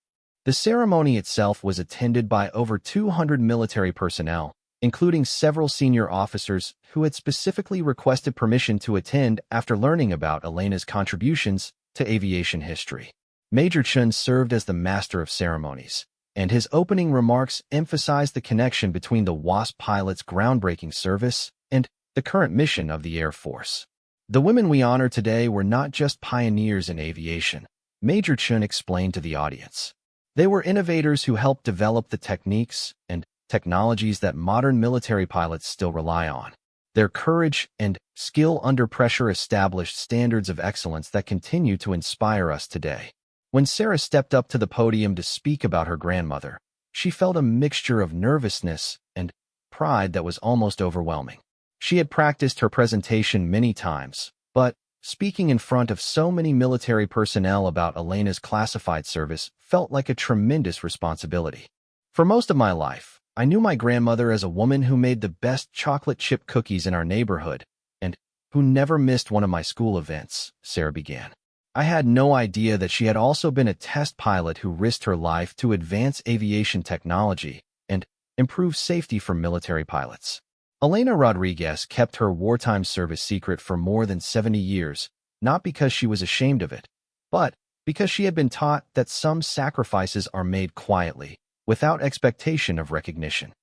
The ceremony itself was attended by over 200 military personnel, including several senior officers who had specifically requested permission to attend after learning about Elena's contributions to aviation history. Major Chun served as the master of ceremonies, and his opening remarks emphasized the connection between the WASP pilot's groundbreaking service and the current mission of the Air Force. "The women we honor today were not just pioneers in aviation," Major Chun explained to the audience. "They were innovators who helped develop the techniques and technologies that modern military pilots still rely on. Their courage and skill under pressure established standards of excellence that continue to inspire us today." When Sarah stepped up to the podium to speak about her grandmother, she felt a mixture of nervousness and pride that was almost overwhelming. She had practiced her presentation many times, but speaking in front of so many military personnel about Elena's classified service felt like a tremendous responsibility. "For most of my life, I knew my grandmother as a woman who made the best chocolate chip cookies in our neighborhood and who never missed one of my school events," Sarah began. "I had no idea that she had also been a test pilot who risked her life to advance aviation technology and improve safety for military pilots." Elena Rodriguez kept her wartime service secret for more than 70 years, not because she was ashamed of it, but because she had been taught that some sacrifices are made quietly, without expectation of recognition.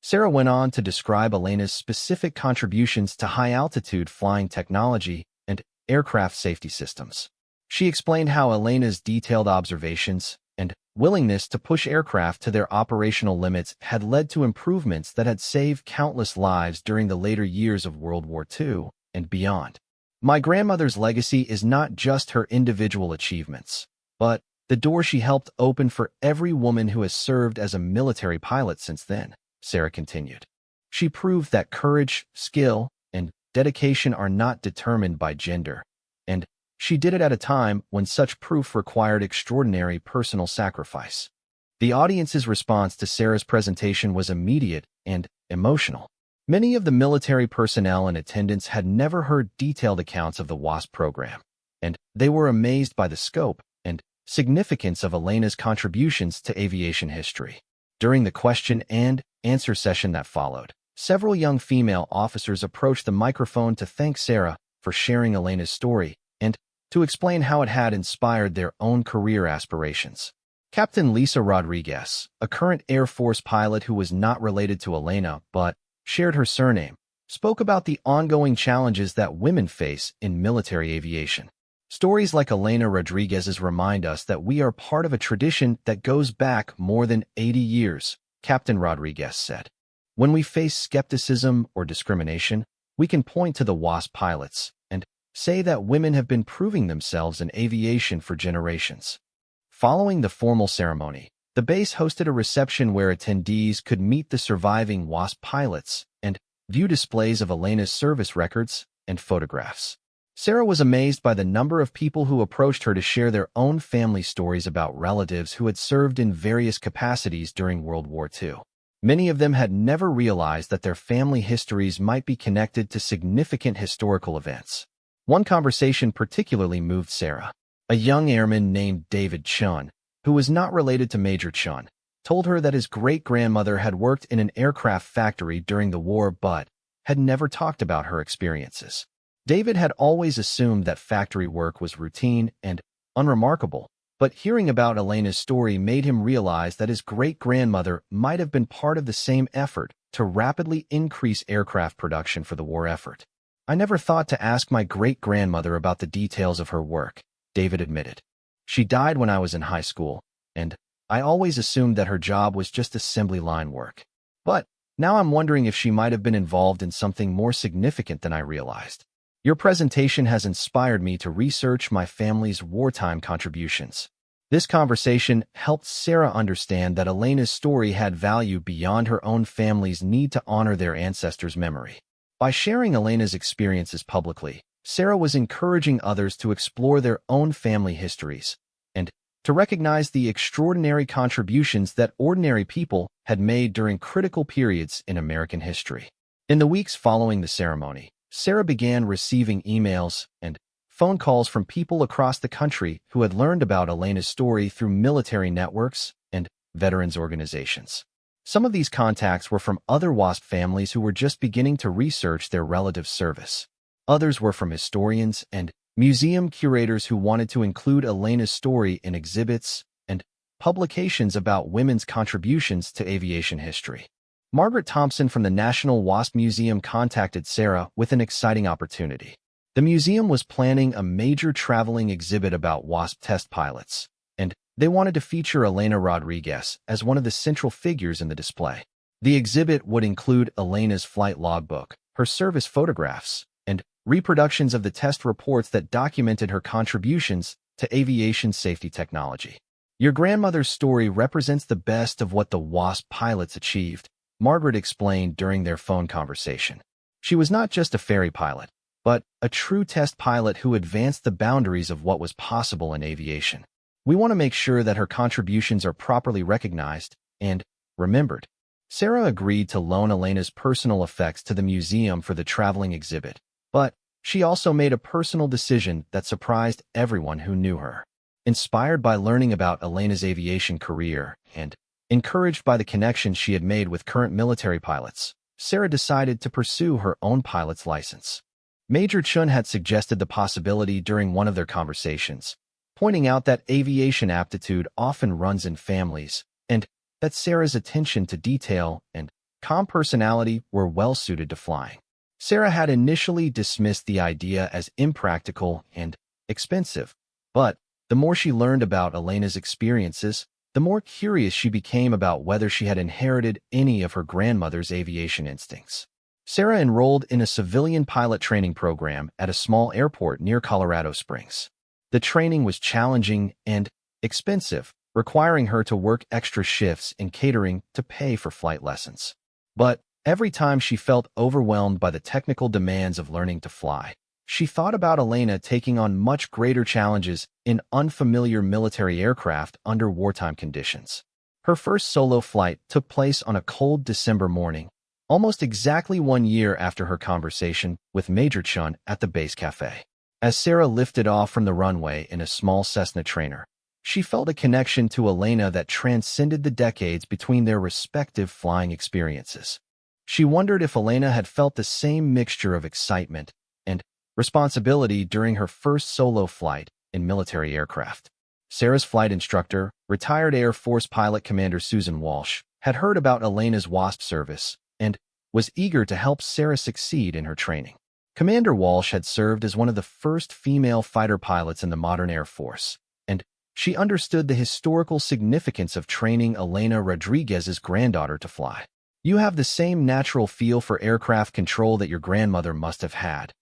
Sarah went on to describe Elena's specific contributions to high-altitude flying technology and aircraft safety systems. She explained how Elena's detailed observations and willingness to push aircraft to their operational limits had led to improvements that had saved countless lives during the later years of World War II and beyond. "My grandmother's legacy is not just her individual achievements, but the door she helped open for every woman who has served as a military pilot since then," Sarah continued. She proved that courage, skill, and dedication are not determined by gender, and she did it at a time when such proof required extraordinary personal sacrifice. The audience's response to Sarah's presentation was immediate and emotional. Many of the military personnel in attendance had never heard detailed accounts of the WASP program, and they were amazed by the scope and significance of Elena's contributions to aviation history. During the question and answer session that followed, several young female officers approached the microphone to thank Sarah for sharing Elena's story and to explain how it had inspired their own career aspirations. Captain Lisa Rodriguez, a current Air Force pilot who was not related to Elena but shared her surname, spoke about the ongoing challenges that women face in military aviation. Stories like Elena Rodriguez's remind us that we are part of a tradition that goes back more than 80 years, Captain Rodriguez said. When we face skepticism or discrimination, we can point to the WASP pilots and say that women have been proving themselves in aviation for generations. Following the formal ceremony, the base hosted a reception where attendees could meet the surviving WASP pilots and view displays of Elena's service records and photographs. Sarah was amazed by the number of people who approached her to share their own family stories about relatives who had served in various capacities during World War II. Many of them had never realized that their family histories might be connected to significant historical events. One conversation particularly moved Sarah. A young airman named David Chun, who was not related to Major Chun, told her that his great-grandmother had worked in an aircraft factory during the war but had never talked about her experiences. David had always assumed that factory work was routine and unremarkable, but hearing about Elena's story made him realize that his great-grandmother might have been part of the same effort to rapidly increase aircraft production for the war effort. "I never thought to ask my great-grandmother about the details of her work," David admitted. "She died when I was in high school, and I always assumed that her job was just assembly line work. But now I'm wondering if she might have been involved in something more significant than I realized. Your presentation has inspired me to research my family's wartime contributions." This conversation helped Sarah understand that Elena's story had value beyond her own family's need to honor their ancestors' memory. By sharing Elena's experiences publicly, Sarah was encouraging others to explore their own family histories and to recognize the extraordinary contributions that ordinary people had made during critical periods in American history. In the weeks following the ceremony, Sarah began receiving emails and phone calls from people across the country who had learned about Elena's story through military networks and veterans organizations. Some of these contacts were from other WASP families who were just beginning to research their relatives' service. Others were from historians and museum curators who wanted to include Elena's story in exhibits and publications about women's contributions to aviation history. Margaret Thompson from the National WASP Museum contacted Sarah with an exciting opportunity. The museum was planning a major traveling exhibit about WASP test pilots, and they wanted to feature Elena Rodriguez as one of the central figures in the display. The exhibit would include Elena's flight logbook, her service photographs, and reproductions of the test reports that documented her contributions to aviation safety technology. "Your grandmother's story represents the best of what the WASP pilots achieved," Margaret explained during their phone conversation. "She was not just a ferry pilot, but a true test pilot who advanced the boundaries of what was possible in aviation. We want to make sure that her contributions are properly recognized and remembered." Sarah agreed to loan Elena's personal effects to the museum for the traveling exhibit, but she also made a personal decision that surprised everyone who knew her. Inspired by learning about Elena's aviation career and encouraged by the connections she had made with current military pilots, Sarah decided to pursue her own pilot's license. Major Chun had suggested the possibility during one of their conversations, pointing out that aviation aptitude often runs in families, and that Sarah's attention to detail and calm personality were well-suited to flying. Sarah had initially dismissed the idea as impractical and expensive, but the more she learned about Elena's experiences, the more curious she became about whether she had inherited any of her grandmother's aviation instincts. Sarah enrolled in a civilian pilot training program at a small airport near Colorado Springs. The training was challenging and expensive, requiring her to work extra shifts in catering to pay for flight lessons. But every time she felt overwhelmed by the technical demands of learning to fly, she thought about Elena taking on much greater challenges in unfamiliar military aircraft under wartime conditions. Her first solo flight took place on a cold December morning, almost exactly 1 year after her conversation with Major Chun at the base cafe. As Sarah lifted off from the runway in a small Cessna trainer, she felt a connection to Elena that transcended the decades between their respective flying experiences. She wondered if Elena had felt the same mixture of excitement and responsibility during her first solo flight in military aircraft. Sarah's flight instructor, retired Air Force pilot Commander Susan Walsh, had heard about Elena's WASP service and was eager to help Sarah succeed in her training. Commander Walsh had served as one of the first female fighter pilots in the modern Air Force, and she understood the historical significance of training Elena Rodriguez's granddaughter to fly. "You have the same natural feel for aircraft control that your grandmother must have had,"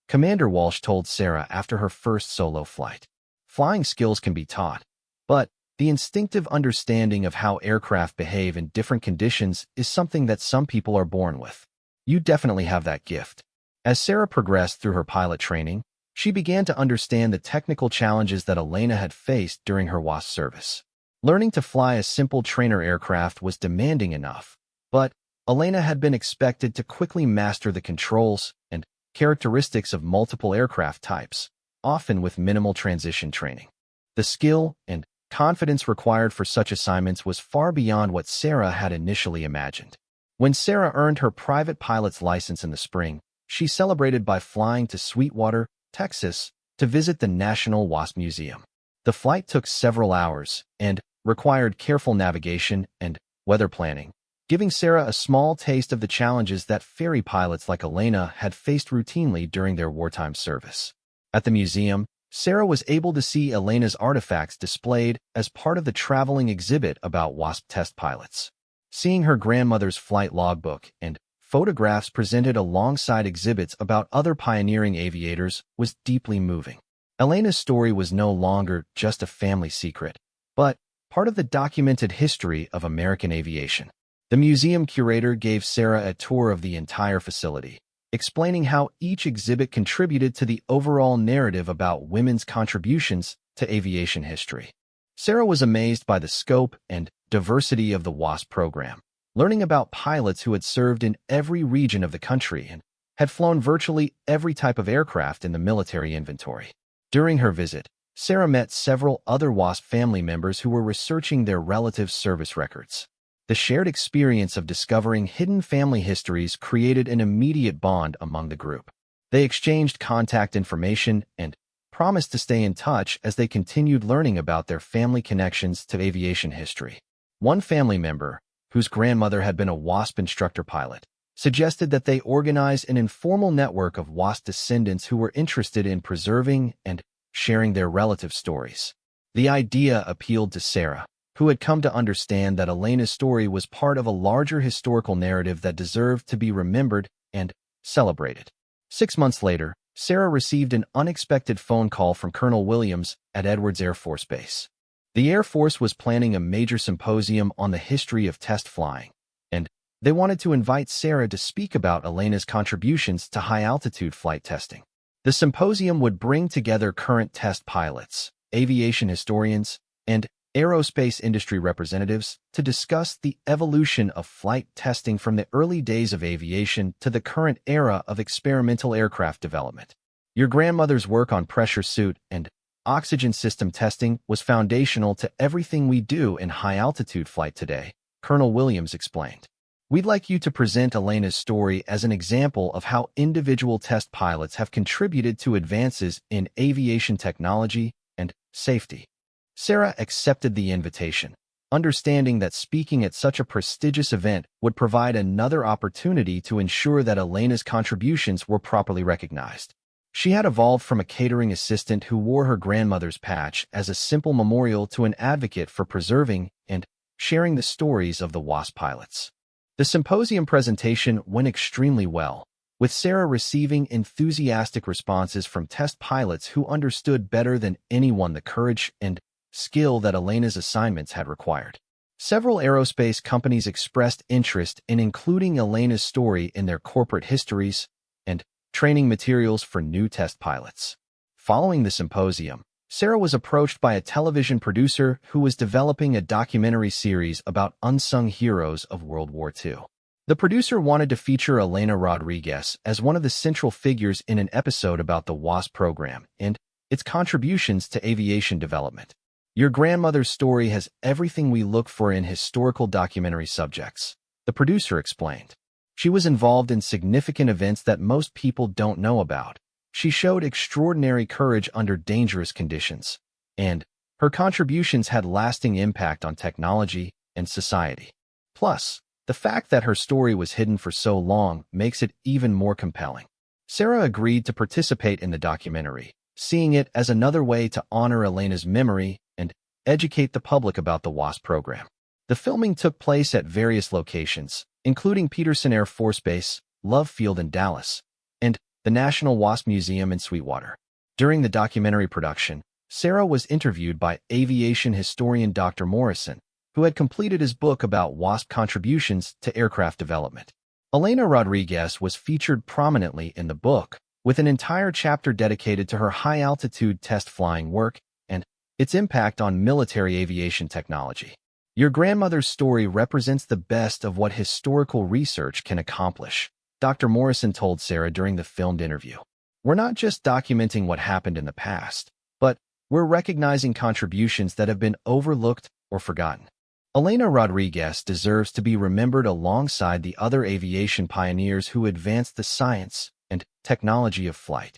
Commander Walsh told Sarah after her first solo flight. "Flying skills can be taught, but the instinctive understanding of how aircraft behave in different conditions is something that some people are born with. You definitely have that gift." As Sarah progressed through her pilot training, she began to understand the technical challenges that Elena had faced during her WASP service. Learning to fly a simple trainer aircraft was demanding enough, but Elena had been expected to quickly master the controls and characteristics of multiple aircraft types, often with minimal transition training. The skill and confidence required for such assignments was far beyond what Sarah had initially imagined. When Sarah earned her private pilot's license in the spring, she celebrated by flying to Sweetwater, Texas, to visit the National WASP Museum. The flight took several hours and required careful navigation and weather planning, giving Sarah a small taste of the challenges that ferry pilots like Elena had faced routinely during their wartime service. At the museum, Sarah was able to see Elena's artifacts displayed as part of the traveling exhibit about WASP test pilots. Seeing her grandmother's flight logbook and photographs presented alongside exhibits about other pioneering aviators was deeply moving. Elena's story was no longer just a family secret, but part of the documented history of American aviation. The museum curator gave Sarah a tour of the entire facility, explaining how each exhibit contributed to the overall narrative about women's contributions to aviation history. Sarah was amazed by the scope and diversity of the WASP program, learning about pilots who had served in every region of the country and had flown virtually every type of aircraft in the military inventory. During her visit, Sarah met several other WASP family members who were researching their relatives' service records. The shared experience of discovering hidden family histories created an immediate bond among the group. They exchanged contact information and promised to stay in touch as they continued learning about their family connections to aviation history. One family member, whose grandmother had been a WASP instructor pilot, suggested that they organize an informal network of WASP descendants who were interested in preserving and sharing their relative stories. The idea appealed to Sarah, who had come to understand that Elena's story was part of a larger historical narrative that deserved to be remembered and celebrated. 6 months later, Sarah received an unexpected phone call from Colonel Williams at Edwards Air Force Base. The Air Force was planning a major symposium on the history of test flying, and they wanted to invite Sarah to speak about Elena's contributions to high-altitude flight testing. The symposium would bring together current test pilots, aviation historians, and aerospace industry representatives to discuss the evolution of flight testing from the early days of aviation to the current era of experimental aircraft development. "Your grandmother's work on pressure suit and oxygen system testing was foundational to everything we do in high-altitude flight today," Colonel Williams explained. "We'd like you to present Elena's story as an example of how individual test pilots have contributed to advances in aviation technology and safety." Sarah accepted the invitation, understanding that speaking at such a prestigious event would provide another opportunity to ensure that Elena's contributions were properly recognized. She had evolved from a catering assistant who wore her grandmother's patch as a simple memorial to an advocate for preserving and sharing the stories of the WASP pilots. The symposium presentation went extremely well, with Sarah receiving enthusiastic responses from test pilots who understood better than anyone the courage and skill that Elena's assignments had required. Several aerospace companies expressed interest in including Elena's story in their corporate histories and training materials for new test pilots. Following the symposium, Sarah was approached by a television producer who was developing a documentary series about unsung heroes of World War II. The producer wanted to feature Elena Rodriguez as one of the central figures in an episode about the WASP program and its contributions to aviation development. "Your grandmother's story has everything we look for in historical documentary subjects," the producer explained. "She was involved in significant events that most people don't know about. She showed extraordinary courage under dangerous conditions, and Her contributions had lasting impact on technology and society. Plus, the fact that her story was hidden for so long makes it even more compelling. Sarah agreed to participate in the documentary, seeing it as another way to honor Elena's memory and educate the public about the WASP program. The filming took place at various locations, including Peterson Air Force Base, Love Field in Dallas, and the National WASP Museum in Sweetwater. During the documentary production, Sarah was interviewed by aviation historian Dr. Morrison, who had completed his book about WASP contributions to aircraft development. Elena Rodriguez was featured prominently in the book, with an entire chapter dedicated to her high-altitude test flying work and its impact on military aviation technology. Your grandmother's story represents the best of what historical research can accomplish, Dr. Morrison told Sarah during the filmed interview. We're not just documenting what happened in the past, but we're recognizing contributions that have been overlooked or forgotten. Elena Rodriguez deserves to be remembered alongside the other aviation pioneers who advanced the science and technology of flight.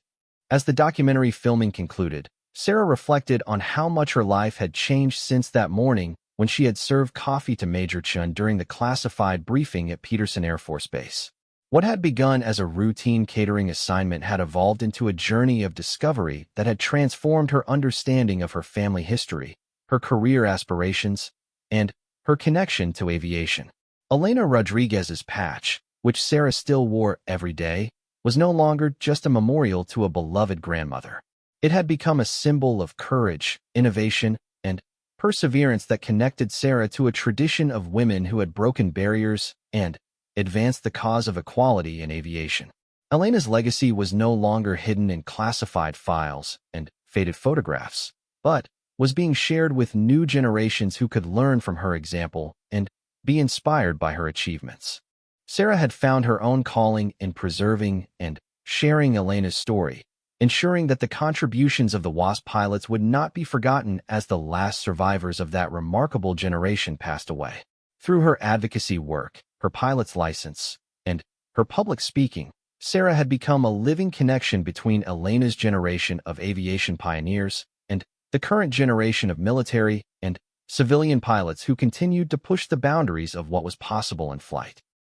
As the documentary filming concluded, Sarah reflected on how much her life had changed since that morning when she had served coffee to Major Chun during the classified briefing at Peterson Air Force Base. What had begun as a routine catering assignment had evolved into a journey of discovery that had transformed her understanding of her family history, her career aspirations, and her connection to aviation. Elena Rodriguez's patch, which Sarah still wore every day, was no longer just a memorial to a beloved grandmother. It had become a symbol of courage, innovation, and perseverance that connected Sarah to a tradition of women who had broken barriers and advanced the cause of equality in aviation. Elena's legacy was no longer hidden in classified files and faded photographs, but was being shared with new generations who could learn from her example and be inspired by her achievements. Sarah had found her own calling in preserving and sharing Elena's story, ensuring that the contributions of the WASP pilots would not be forgotten as the last survivors of that remarkable generation passed away. Through her advocacy work, her pilot's license, and her public speaking, Sarah had become a living connection between Elena's generation of aviation pioneers and the current generation of military and civilian pilots who continued to push the boundaries of what was possible in flight.